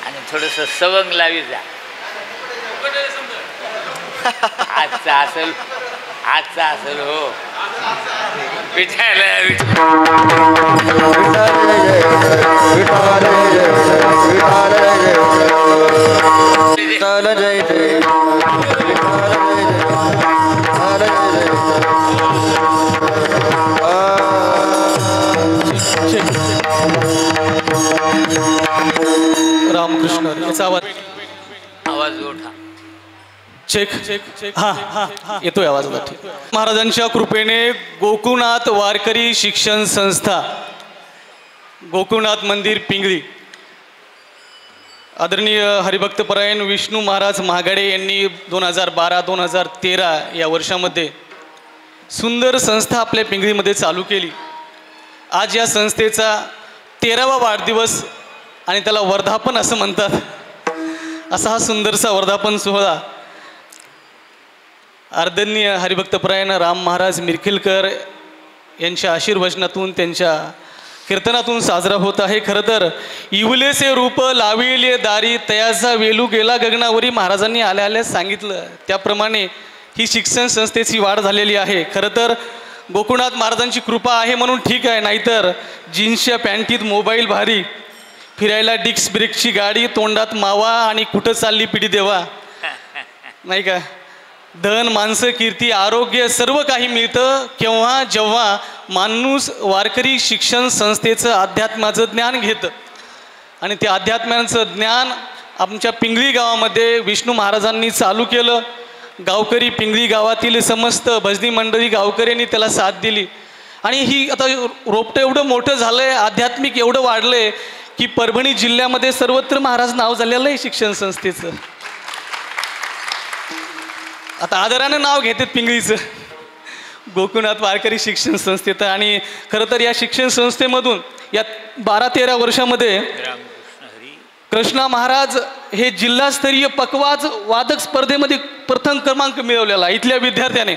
आणि थोडंसं सवंग लावी जा. आजचा असेल हो. रामकृष्ण याचा आवाज मोठा. चेक हा येतोय आवाज. महाराजांच्या कृपेने गोकुळनाथ वारकरी शिक्षण संस्था, गोकुळनाथ मंदिर पिंगळी, आदरणीय हरिभक्तपरायण विष्णू महाराज महागाडे यांनी 2012-2013 या वर्षामध्ये सुंदर संस्था आपल्या पिंगळीमध्ये चालू केली. आज या संस्थेचा 13वा वाढदिवस आणि त्याला वर्धापन असं म्हणतात. असा हा सुंदरसा वर्धापन सोहळा आदरणीय हरिभक्तपरायण राम महाराज मिरखिलकर यांच्या आशीर्वचनातून, त्यांच्या कीर्तनातून साजरा होत आहे. खरं तर इवलेसे रूप लाविले दारी तयाचा वेलू गेला गगनावरी, महाराजांनी आल्या आल्या सांगितलं त्याप्रमाणे ही शिक्षण संस्थेची वाढ झालेली आहे. खरं तर गोकुळनाथ महाराजांची कृपा आहे म्हणून ठीक आहे, नाहीतर जीन्सच्या पॅन्टीत मोबाईल भारी, फिरायला डिक्स ब्रेकची गाडी, तोंडात मावा आणि कुठं चालली पिढी देवा, नाही का? धन, माणसं, कीर्ती, आरोग्य सर्व काही मिळतं केव्हा, जेव्हा माणूस वारकरी शिक्षण संस्थेचं अध्यात्माचं ज्ञान घेतं. आणि ते अध्यात्माचं ज्ञान आमच्या पिंगळी गावामध्ये विष्णू महाराजांनी चालू केलं. गावकरी, पिंगळी गावातील समस्त भजनी मंडळी गावकऱ्यांनी त्याला साथ दिली. आणि ही आता रोपटं एवढं मोठं झालं आहे, आध्यात्मिक एवढं वाढलं आहे की परभणी जिल्ह्यामध्ये सर्वत्र महाराज नाव झालेलं आहे शिक्षण संस्थेचं. आता आदरानं नाव घेतात पिंगळीचं, गोकुळनाथ वारकरी शिक्षण संस्थेत. आणि खरं तर या शिक्षण संस्थेमधून या 12-13 वर्षामध्ये कृष्णा महाराज हे जिल्हास्तरीय पकवाज वादक स्पर्धेमध्ये प्रथम क्रमांक मिळवलेला इथल्या विद्यार्थ्याने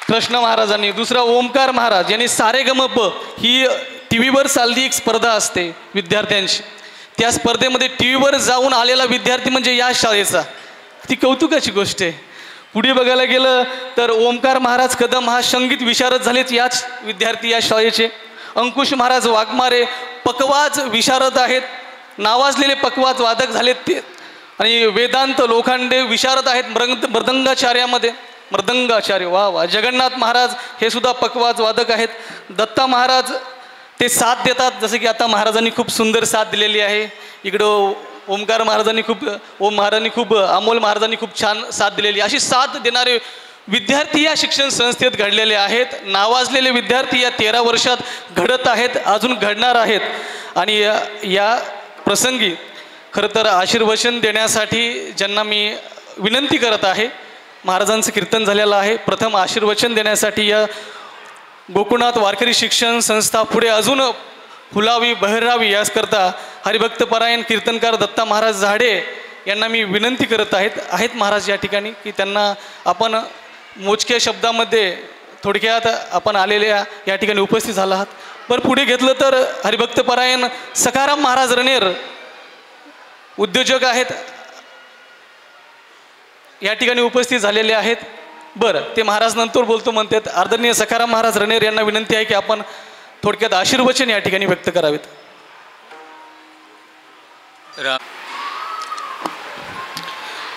कृष्णा महाराजांनी. दुसरा ओमकार महाराज यांनी सारेगमप ही टी व्हीवर चालली एक स्पर्धा असते विद्यार्थ्यांची, त्या स्पर्धेमध्ये टी व्हीवर जाऊन आलेला विद्यार्थी म्हणजे या शाळेचा, ती कौतुकाची गोष्ट आहे. पुढे बघायला गेलं तर ओमकार महाराज कदम हा संगीत विशारद झालेच याच विद्यार्थी या शाळेचे. अंकुश महाराज वाघमारे पकवाज विशारद आहेत, नावाजलेले पकवाज वादक झालेत ते. आणि वेदांत लोखंडे विशारद आहेत मृदंगाचार्यामध्ये, मृदंगाचार्य. वा वा. जगन्नाथ महाराज हे सुद्धा पकवाज वादक आहेत. दत्ता महाराज ते साथ देतात, जसं की आता महाराजांनी खूप सुंदर साथ दिलेली आहे. इकडं ओमकार महाराजांनी ओम महाराजांनी अमोल महाराजांनी खूप छान साथ दिलेली. अशी साथ देणारे विद्यार्थी या शिक्षण संस्थेत घडलेले आहेत. नावाजलेले विद्यार्थी या 13 वर्षात घडत आहेत, अजून घडणार आहेत. आणि या प्रसंगी खरं तर आशीर्वचन देण्यासाठी ज्यांना मी विनंती करत आहे, महाराजांचं कीर्तन झालेलं आहे, प्रथम आशीर्वचन देण्यासाठी या गोकुळनाथ वारकरी शिक्षण संस्था पुढे अजून फुलावी बहरावी याचकरता हरिभक्तपरायण कीर्तनकार दत्ता महाराज झाडे यांना मी विनंती करत आहेत महाराज या ठिकाणी, की त्यांना आपण मोजक्या शब्दामध्ये थोडक्यात आपण आलेल्या या ठिकाणी उपस्थित झाला आहात. पण पुढे घेतलं तर हरिभक्तपरायण सखाराम महाराज रणेर उद्योजक आहेत, या ठिकाणी उपस्थित झालेले आहेत. बरं, ते महाराज नंतर बोलतो म्हणतात. आदरणीय सखाराम महाराज रणेर यांना विनंती आहे की आपण थोडक्यात आशीर्वचन या ठिकाणी व्यक्त करावेत.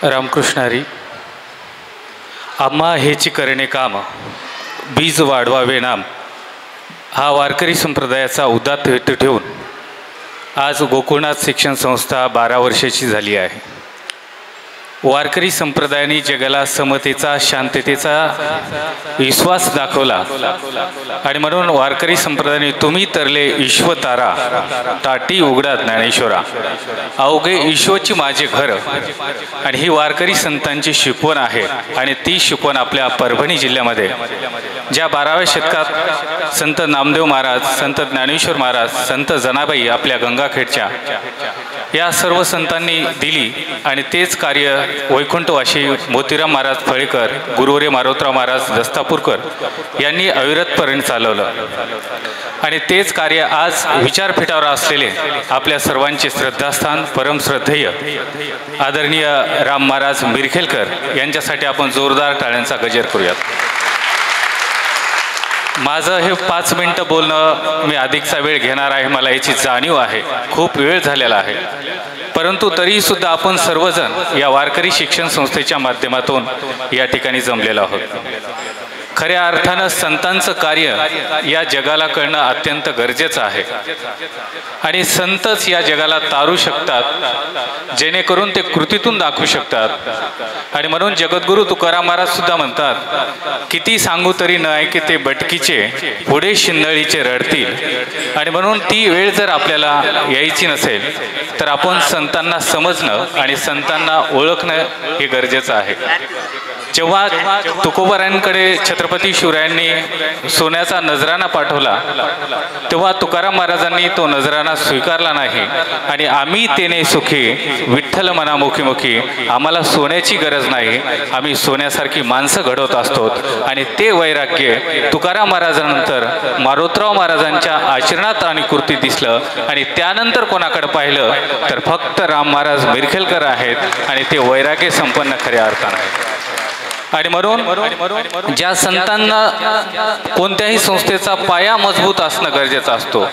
रामकृष्ण हरी. आम्हा हेची करणे काम, बीज वाढवावे नाम, हा वारकरी संप्रदायाचा उदात्त हेतू ठेवून आज गोकुळनाथ शिक्षण संस्था 12 वर्षाची झाली आहे. वारकरी संप्रदायाने जगाला समतेचा, शांततेचा विश्वास दाखवला. आणि म्हणून वारकरी संप्रदायाने तुम्ही तरले ईश्वतारा, ताटी उघडा ज्ञानेश्वरा, अवघे ईश्वरची माझे घर. आणि ही वारकरी संतांची शिकवण आहे. आणि ती शिकवण आपल्या परभणी जिल्ह्यामध्ये ज्या 12व्या शतकात संत नामदेव महाराज, संत ज्ञानेश्वर महाराज, संत जनाबाई आपल्या गंगाखेडच्या या सर्व संतांनी दिली आणि तेच कार्य वैकुंठवाशी मोतीराम महाराज फळेकर, गुरुवर्य मारोतराव महाराज दस्तापूरकर यांनी अविरतपर्यंत चालवलं आणि तेच कार्य आज विचारपीठावर असलेले आपल्या सर्वांचे श्रद्धास्थान परमश्रद्धेय आदरणीय राम महाराज मिरखेलकर यांच्यासाठी आपण जोरदार टाळ्यांचा गजर करूयात. माझं हे 5 मिनटं बोलणं मी अधिकचा वेळ घेणार आहे, मला याची जाणीव आहे. खूप वेळ झालेला आहे, परंतु तरीसुद्धा आपण सर्वजण या वारकरी शिक्षण संस्थेच्या माध्यमातून या ठिकाणी जमलेलो आहोत. खऱ्या अर्थानं संतांचं कार्य या जगाला कळणं अत्यंत गरजेचं आहे आणि संतच या जगाला तारू शकतात, जेणेकरून ते कृतीतून दाखवू शकतात. आणि म्हणून जगद्गुरू तुकाराम महाराज सुद्धा म्हणतात, किती सांगू तरी न ऐके ते बटकीचे, पुढे शिंदळीचे रडतील. आणि म्हणून ती वेळ जर आपल्याला यायची नसेल तर आपण संतांना समजणं आणि संतांना ओळखणं हे गरजेचं आहे. जेव्हा तुकोबारांकडे छत्रपती शिवरायांनी सोन्याचा नजराणा पाठवला तेव्हा तुकाराम महाराजांनी तो नजराणा स्वीकारला नाही आणि आम्ही तेने सुखी विठ्ठल मना मुखी मुखी, आम्हाला सोन्याची गरज नाही, आम्ही सोन्यासारखी माणसं घडवत असतो. आणि ते वैराग्य तुकाराम महाराजांनंतर मारोतराव महाराजांच्या आचरणात आणि कृती दिसलं आणि त्यानंतर कोणाकडे पाहिलं तर फक्त राम महाराज मिरखेलकर आहेत आणि ते वैराग्य संपन्न खऱ्या अर्थानं आहेत. आणि म्हणून ज्या संतांना कोणत्याही संस्थेचा पाया मजबूत असणं गरजेचं असतो,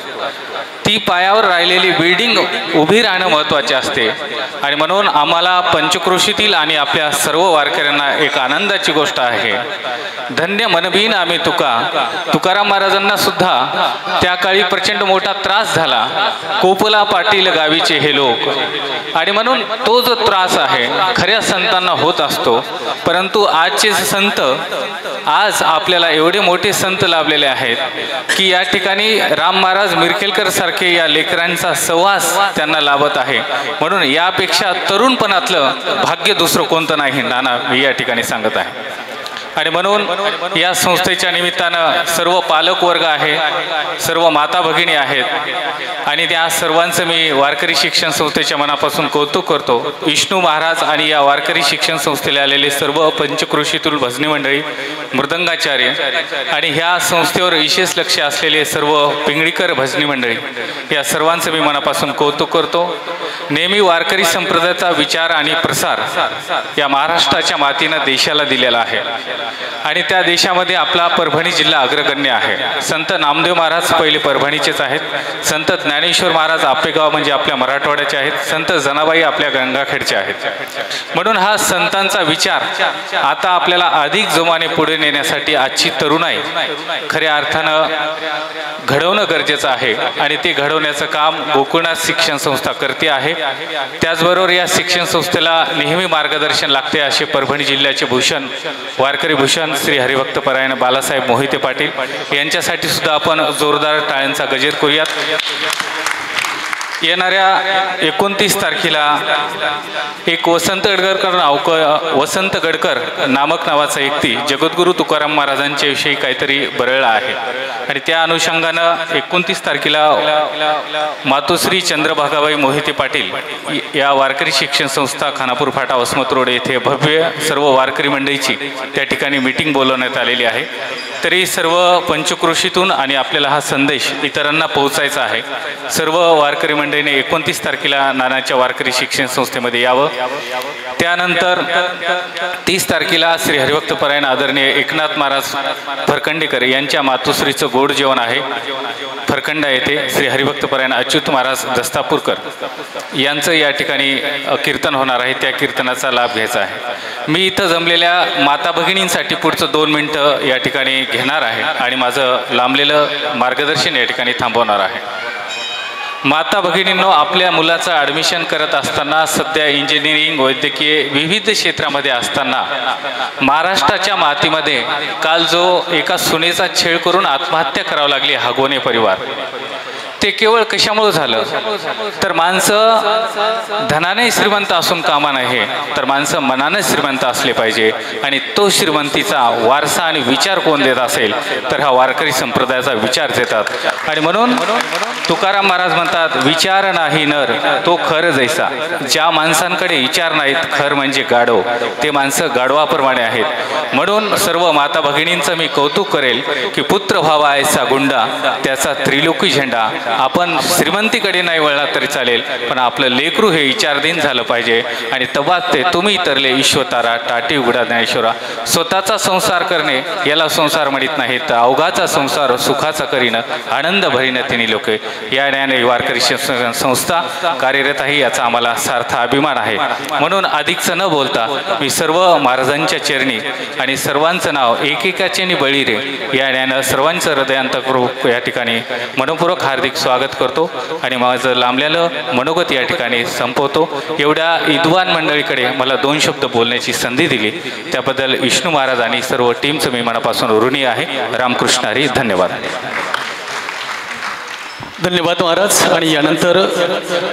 ती पायावर राहिलेली बिल्डिंग उभी राहणं महत्त्वाचे असते. आणि म्हणून आम्हाला पंचक्रोशीतील आणि आपल्या सर्व वारकऱ्यांना एक आनंदाची गोष्ट आहे. धन्य मनबीन आम्ही तुकाराम महाराजांना सुद्धा त्या काळी प्रचंड मोठा त्रास झाला, कोपला पाटील गावीचे हे लोक. आणि म्हणून तो जो त्रास आहे खऱ्या संतांना होत असतो. परंतु आजचे संत, आज आपल्याला एवढे मोठे संत लाभलेले आहेत की या ठिकाणी राम महाराज मिरखेलकर सारखे या लेकरांचा सहवास त्यांना लाभत आहे. म्हणून यापेक्षा तरुणपणातलं भाग्य दुसरं कोणतं नाही, नाना मी या ठिकाणी सांगत आहे. आणि म्हणून या संस्थेच्या निमित्तानं सर्व पालक वर्ग आहे, सर्व माता भगिनी आहेत आणि त्या सर्वांचं मी वारकरी शिक्षण संस्थेच्या मनापासून कौतुक करतो. विष्णू महाराज आणि या वारकरी शिक्षण संस्थेला आलेले सर्व पंचक्रोशीतील भजनी मंडळी, मृदंगाचार्य आणि ह्या संस्थेवर विशेष लक्ष असलेले सर्व पिंगळीकर भजनी मंडळी, या सर्वांचं मी मनापासून कौतुक करतो. नेहमी वारकरी संप्रदायाचा विचार आणि प्रसार या महाराष्ट्राच्या मातीनं देशाला दिलेला आहे आणि त्या देशामध्ये आपला परभणी जिल्हा अग्रगण्य आहे. संत नामदेव महाराज पहिले परभणीचेच आहेत, संत ज्ञानेश्वर महाराज आपेगाव म्हणजे आपल्या मराठवाड्याचे आहेत, संत जनाबाई आपल्या गंगाखेडचे आहेत. म्हणून हा संतांचा विचार आता आपल्याला अधिक जोमाने पुढे नेण्यासाठी आजची तरुणाई खऱ्या अर्थानं घडवणं गरजेचं आहे आणि ते घडवण्याचं काम गोकुळनाथ शिक्षण संस्था करते आहे. त्याचबरोबर या शिक्षण संस्थेला नेहमी मार्गदर्शन लागते असे परभणी जिल्ह्याचे भूषण, वारकरी भूषण श्री हरिभक्तपरायण बालासाहेब मोहिते पाटील यांच्यासाठी सुद्धा आपण जोरदार टाळ्यांचा गजर करूयात. येणाऱ्या 29 तारखेला एक वसंत गडकर नामक नावाचा व्यक्ती जगद्गुरू तुकाराम महाराजांच्या विषयी काहीतरी बरळला आहे आणि त्या अनुषंगानं 29 तारखेला मातोश्री चंद्रभागाबाई मोहिते पाटील या वारकरी शिक्षण संस्था खानापूर फाटा वसमत रोड येथे भव्य सर्व वारकरी मंडळीची त्या ठिकाणी मीटिंग बोलवण्यात आलेली आहे. तरी सर्व पंचक्रोशीतून आणि आपल्याला हा संदेश इतरांना पोहोचायचा आहे. सर्व वारकरी मंडळीने 29 तारखेला नानाच्या वारकरी शिक्षण संस्थेमध्ये यावं. त्यानंतर 30 तारखेला श्री हरिभक्तपरायण आदरणीय एकनाथ महाराज फरकंडेकर यांच्या मातोश्रीचं गोड जेवण आहे. फरकंडा येथे श्री हरिभक्तपरायण अच्युत महाराज दस्तापूरकर यांचं या ठिकाणी कीर्तन होणार आहे. त्या कीर्तनाचा लाभ घ्यायचा आहे. मी इथं जमलेल्या माता भगिनींसाठी पुढचं 2 मिनटं या ठिकाणी घेणार आहे आणि माझं लांबलेलं मार्गदर्शन या ठिकाणी थांबवणार आहे. माता भगिनींनो, आपल्या मुलाचं ॲडमिशन करत असताना सध्या इंजिनिअरिंग, वैद्यकीय विविध क्षेत्रामध्ये असताना महाराष्ट्राच्या मातीमध्ये काल जो एका सुनेचा छेड करून आत्महत्या करावी लागली हागवणे परिवार, ते केवळ कशामुळे झालं तर माणसं धनाने श्रीमंत असून कामा नये तर माणसं मनाने श्रीमंत असले पाहिजे. आणि तो श्रीमंतीचा वारसा आणि विचार कोण देत असेल तर हा वारकरी संप्रदायाचा विचार देतात. आणि म्हणून तुकाराम महाराज म्हणतात, विचार नाही नर तो खर जैसा. ज्या माणसांकडे विचार नाहीत, खर म्हणजे गाढव, ते माणसं गाढवाप्रमाणे आहेत. म्हणून सर्व माता भगिनींचं मी कौतुक करेल की पुत्र व्हावा ऐसा गुंडा त्याचा त्रिलोकी झेंडा. आपण श्रीमंतीकडे नाही वळला तरी चालेल, पण आपलं लेकरू हे विचारधीन झालं पाहिजे. आणि तबात ते तुम्ही तरले ईश्वतारा टाटी उघडा ज्ञानेश्वरा. स्वतःचा संसार करणे याला संसार म्हणत नाहीत, तर अवघाचा संसार सुखाचा करीन आनंद भरीन तिन्ही लोके. या ज्ञाने वारकरी संस्था कार्यरत आहे, याचा आम्हाला सार्थ अभिमान आहे. म्हणून अधिकचं न बोलता मी सर्व महाराजांच्या चरणी आणि सर्वांचं नाव एकेकाचे नि बळी रे या ज्ञानं सर्वांचं हृदयांतपूर्वक या ठिकाणी मनपूर्वक हार्दिक स्वागत करतो आणि माझं लांबलेलं मनोगत या ठिकाणी संपवतो. एवढ्या विद्वान मंडळीकडे मला 2 शब्द बोलण्याची संधी दिली त्याबद्दल विष्णू महाराज आणि सर्व टीमचं मी मनापासून ऋणी आहे. रामकृष्ण हरी. धन्यवाद. धन्यवाद महाराज. आणि यानंतर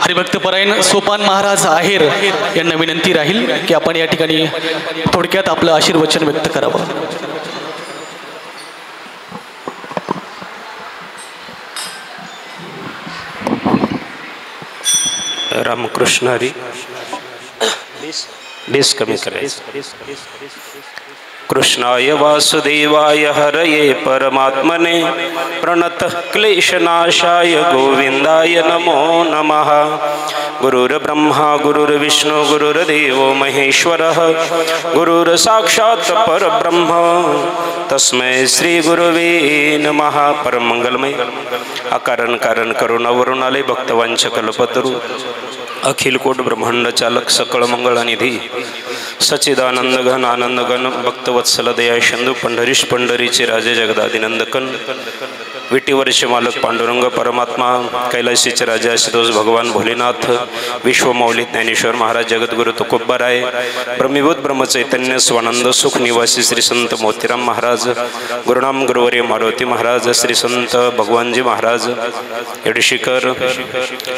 हरिभक्तपरायण सोपान महाराज आहेर यांना विनंती राहील की आपण या ठिकाणी थोडक्यात आपलं आशीर्वचन व्यक्त करावं. रामकृष्ण हरी. बेस कमी करायचं. कृष्णाय वासुदेवाय हरये परमात्मने प्रणतः क्लेशनाशाय गोविंदाय नमो नमः. गुरुर्ब्रह्मा गुरुर्विष्णु गुरुर्देवो महेश्वरः गुरुर्साक्षात् परब्रह्म तस्मै श्री गुरुवे नमः. परमंगलमय अकारण कारण करुणावरुणालय भक्तवांच कल्पतरू अखिल कोट ब्रह्मांड चालक सकळ मंगळनिधी सच्चिदानंद घन आनंद घन भक्तवत्सल दया शंधू पंढरीश पंढरीचे राजे जगदादिनंदकन विटीवरचे मालक पांडुरंग परमात्मा कैलासीचे राजे आशुतोष भगवान भोलेनाथ विश्वमौली ज्ञानेश्वर महाराज जगद्गुरु तुकोबाराय ब्रह्मीभूत ब्रह्मचैतन्य स्वानंद सुख निवासी श्री संत मोतीराम महाराज गुरुनाम गुरुवर्य मारुती महाराज श्री संत भगवानजी महाराज येडशीकर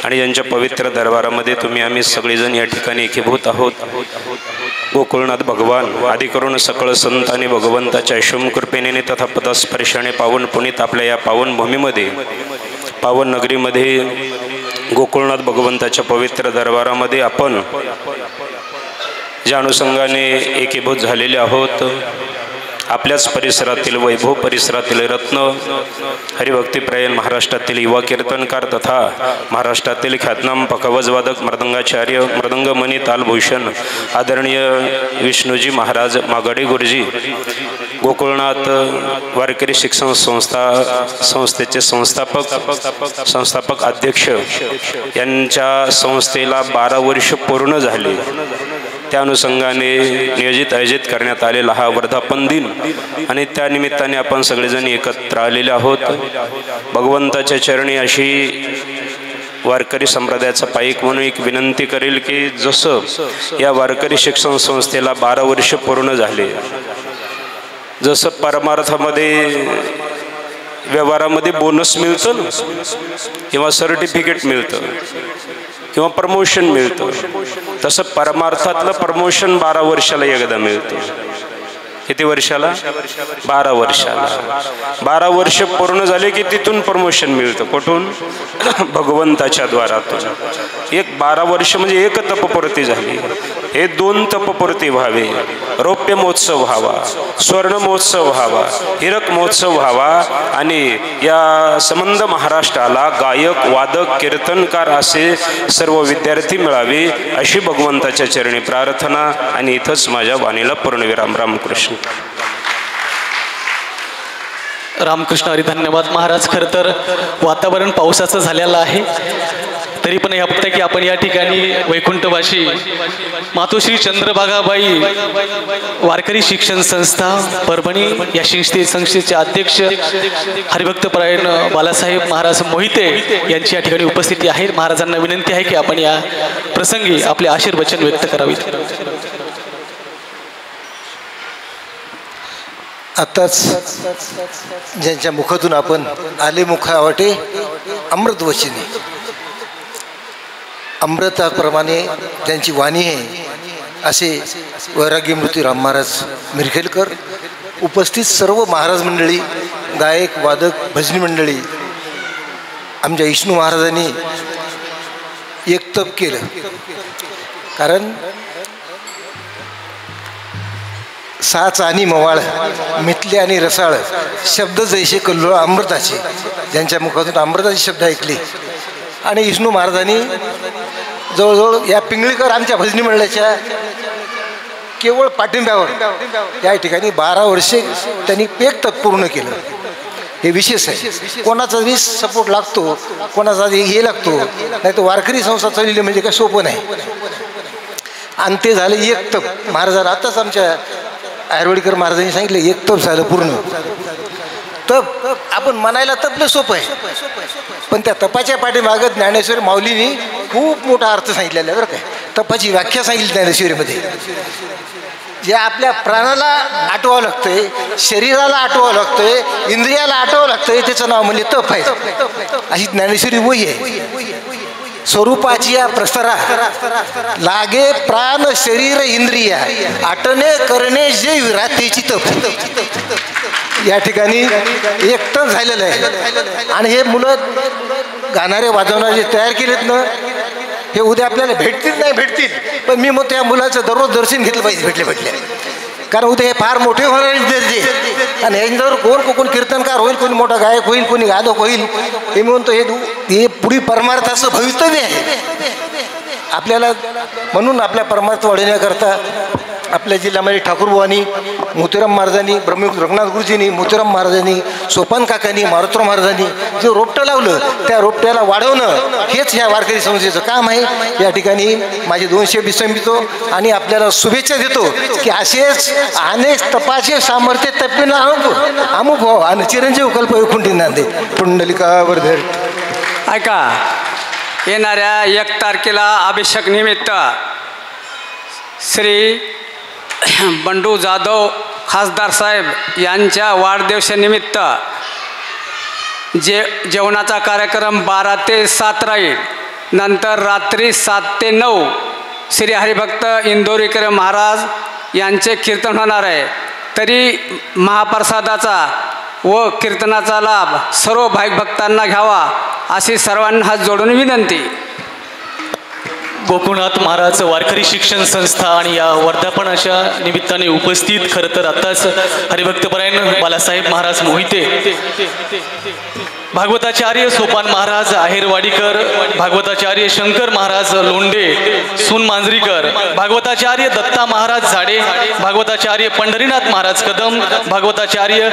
आणि यांच्या पवित्र दरबारामध्ये तुम्ही आम्ही सगळेजण या ठिकाणी एकीभूत आहोत. गोकुळनाथ भगवान आदी करून सकळ संत आणि भगवंताच्या ऐशम कृपेने तथा पदस्पर्शाने पावन पुनीत आपल्या या पावन भूमीमध्ये पावन नगरीमध्ये गोकुळनाथ भगवंताच्या पवित्र दरबारामध्ये आपण ज्या अनुषंगाने एकीभूत झालेले आहोत. आपल्याच परिसरातील वैभव परिसरातील रत्न हरिभक्तीप्रायण महाराष्ट्रातील युवा कीर्तनकार तथा महाराष्ट्रातील ख्यातनाम पखवजवादक मृदंगाचार्य मृदंगमणी तालभूषण आदरणीय विष्णूजी महाराज मागडे गुरुजी गोकुळनाथ वारकरी शिक्षण संस्थेचे संस्थापक अध्यक्ष यांच्या संस्थेला 12 वर्ष पूर्ण झाले. त्या अनुषंगाने नियोजित आयोजित करण्यात आलेला हा वर्धापन दिन आणि त्या निमित्ताने आपण सगळेजण एकत्र आलेले आहोत. भगवंताच्या चरणी अशी वारकरी संप्रदायाचा पाईक म्हणून एक विनंती करेल की जसं या वारकरी शिक्षण संस्थेला 12 वर्ष पूर्ण झाले, जसं परमार्थामध्ये व्यवहारामध्ये बोनस मिळतं ना किंवा सर्टिफिकेट मिळतं किंवा प्रमोशन मिळतं, तसं परमार्थातलं प्रमोशन 12 वर्षाला एकदा मिळतं. किती वर्षाला? 12 वर्षाला. 12 वर्ष पूर्ण झाले की तिथून प्रमोशन मिळतं. कुठून? भगवंताच्या द्वारातून. एक 12 वर्ष म्हणजे एक तपपूर्ती झाली. हे 2 तपपूर्ती व्हावे. रौप्य महोत्सव व्हावा, स्वर्ण महोत्सव व्हावा, हिरक महोत्सव व्हावा आणि या संबंध महाराष्ट्राला गायक वादक कीर्तनकार असे सर्व विद्यार्थी मिळावे अशी भगवंताच्या चरणी प्रार्थना. आणि इथंच माझ्या वाणीला पूर्णविराम. रामकृष्ण. रामकृष्ण हरी. धन्यवाद महाराज. खरं तर वातावरण पावसाचं झालेलं आहे, तरी पण या की आपण या ठिकाणी वैकुंठवाशी मातोश्री चंद्रभागाबाई वारकरी शिक्षण संस्था परभणी या संस्थेचे अध्यक्ष हरिभक्तपरायण बालासाहेब महाराज मोहिते यांची या ठिकाणी उपस्थिती आहे. महाराजांना विनंती आहे की आपण या प्रसंगी आपले आशीर्वचन व्यक्त करावीत. आताच ज्यांच्या मुखातून आपण आले मुखावाटे अमृतवचनी, अमृताप्रमाणे त्यांची वाणी आहे असे वैराग्यमूर्ती राम महाराज मिरखेलकर, उपस्थित सर्व महाराज मंडळी, गायक वादक भजनी मंडळी, आमच्या विष्णू महाराजांनी एक तप केलं. कारण साच आणि मवाळ, मिथले आणि रसाळ, शब्द जैसे कल्लोळ अमृताचे, ज्यांच्या मुखातून अमृताचे शब्द ऐकले. आणि विष्णू महाराजांनी जवळजवळ या पिंगळीकर आमच्या भजनी मंडळाच्या केवळ पाठिंब्यावर या ठिकाणी 12 वर्षे त्यांनी एक तप पूर्ण केलं. हे विशेष आहे. कोणाचाही सपोर्ट लागतो, कोणाचा हे लागतो, नाही तर वारकरी संस्था चालली म्हणजे काय सोपं नाही. आणि ते झालं एक तप. महाराजांना आताच आमच्या आयुर्वेदिकर महाराजांनी सांगितलं एक तप झालं पूर्ण. तप आपण म्हणायला तपलं सोपं आहे, पण त्या तपाच्या पाठीमागं ज्ञानेश्वरी माऊलींनी खूप मोठा अर्थ सांगितलेला आहे बरं काय. तपाची व्याख्या सांगितली ज्ञानेश्वरीमध्ये. जे आपल्या प्राणाला आठवावं लागतंय, शरीराला आठवावं लागतंय, इंद्रियाला आठवावं लागतंय, त्याचं नाव म्हणजे तप आहे. अशी ज्ञानेश्वरी वही आहे. स्वरूपाची या प्रस्तरा लागे प्राण शरीर इंद्रिया, आटणे करणे जे विरातेची तप. या ठिकाणी एक तप झालेलं आहे. आणि हे मुलं गाणारे वाजवणारे जे तयार केलेत ना, हे उद्या आपल्याला भेटतील नाही भेटतील, पण मी मग त्या मुलाचं दररोज दर्शन घेतलं पाहिजे भेटले. कारण उद्या हे फार मोठे होणार दर्जे. आणि यांच्यावर कोण कीर्तनकार होईल, कोणी मोठा गायक होईल, कोणी गायक होईल. हे म्हणतो हे पुढील परमार्थाचं भवितव्य आहे आपल्याला. म्हणून आपल्या परमार्थ वाढवण्याकरता आपल्या जिल्ह्यामध्ये ठाकूरबुवांनी, मोतीराम महाराजांनी, ब्रह्मयुक्त रघुनाथ गुरुजींनी, मोतीराम महाराजांनी, सोपान काकांनी, मारुतराव महाराजांनी जे रोपटं लावलं, त्या रोपट्याला वाढवणं हेच ह्या वारकरी संस्थेचं काम आहे. या ठिकाणी माझे 200 विसंबितो आणि आपल्याला शुभेच्छा देतो की असेच अनेक तपाचे सामर्थ्य तप्पीनं अमुक हो आणि चिरंजीव कल्प वैकुंठी नांदे पुंडलिका वर्धर. ऐका, येणाऱ्या 1 तारखेला अभिषेक निमित्त श्री बंडू जाधव खासदार साहेब यांच्या वाढदिवसानिमित्त जेवणाचा कार्यक्रम 12 ते 7 राहील. नंतर रात्री 7 ते 9 श्री हरिभक्त इंदोरीकर महाराज यांचे कीर्तन होणार आहे. तरी महाप्रसादाचा व कीर्तनाचा लाभ सर्व भाविक भक्तांना घ्यावा अशी सर्वांना हात जोडून विनंती. गोकुळनाथ महाराज वारकरी शिक्षण संस्था आणि या वर्धापनाच्या निमित्ताने उपस्थित. खरं तर आत्ताच हरिभक्तपरायण बालासाहेब महाराज मोहिते, भागवताचार्य सोपान महाराज आहेरवाडीकर, भागवताचार्य शंकर महाराज लोंढे सून मांजरीकर, भागवताचार्य दत्ता महाराज झाडे, भागवताचार्य पंढरीनाथ महाराज कदम, भागवताचार्य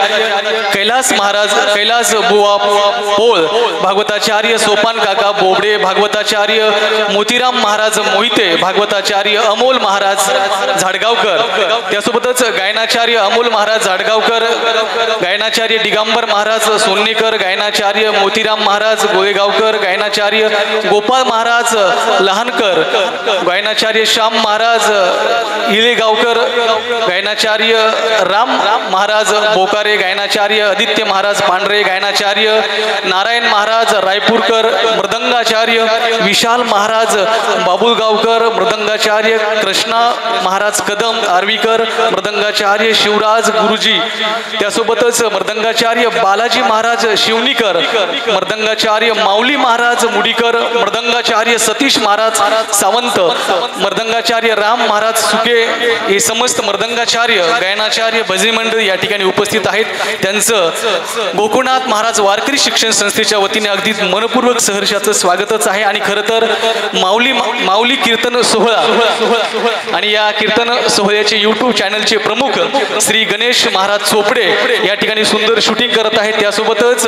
कैलास बुवा पोळ, भागवताचार्य सोपान काका बोबडे, भागवताचार्य मोतीराम महाराज मोहिते, भागवताचार्य अमोल महाराज झाडगावकर, त्यासोबतच गायनाचार्य अमोल महाराज झाडगावकर, गायनाचार्य दिगंबर महाराज सोन्नेकर, गायनाचार्य मोतीराम महाराज गोळेगावकर, गायनाचार्य गोपाळ महाराज लहानकर, गायनाचार्य श्याम महाराज इलेगावकर, गायनाचार्य राम महाराज बोकारे, गायनाचार्य आदित्य महाराज पांढरे, गायनाचार्य नारायण महाराज रायपूरकर, मृदंगाचार्य विशाल महाराज बाबुलगावकर, मृदंगाचार्य कृष्णा महाराज कदम आर्वीकर, मृदंगाचार्य शिवराज गुरुजी, त्यासोबतच मृदंगाचार्य बालाजी महाराज शिवनीकर, मृदंगाचार्य माऊली महाराज मुडीकर, मृदंगाचार्य सतीश महाराज सावंत, मृदंगाचार्य राम महाराज सुके, हे समस्त मृदंगाचार्य गायनाचार्य भजनी मंडळ या ठिकाणी उपस्थित आहेत. त्यांचं गोकुळनाथ महाराज वारकरी शिक्षण संस्थेच्या वतीने अगदी मनपूर्वक सहर्षाचं स्वागतच आहे. आणि खरं तर माऊली कीर्तन सोहळा आणि या कीर्तन सोहळ्याचे YouTube चॅनलचे प्रमुख श्री गणेश महाराज चोपडे या ठिकाणी सुंदर शूटिंग करत आहेत. त्यासोबतच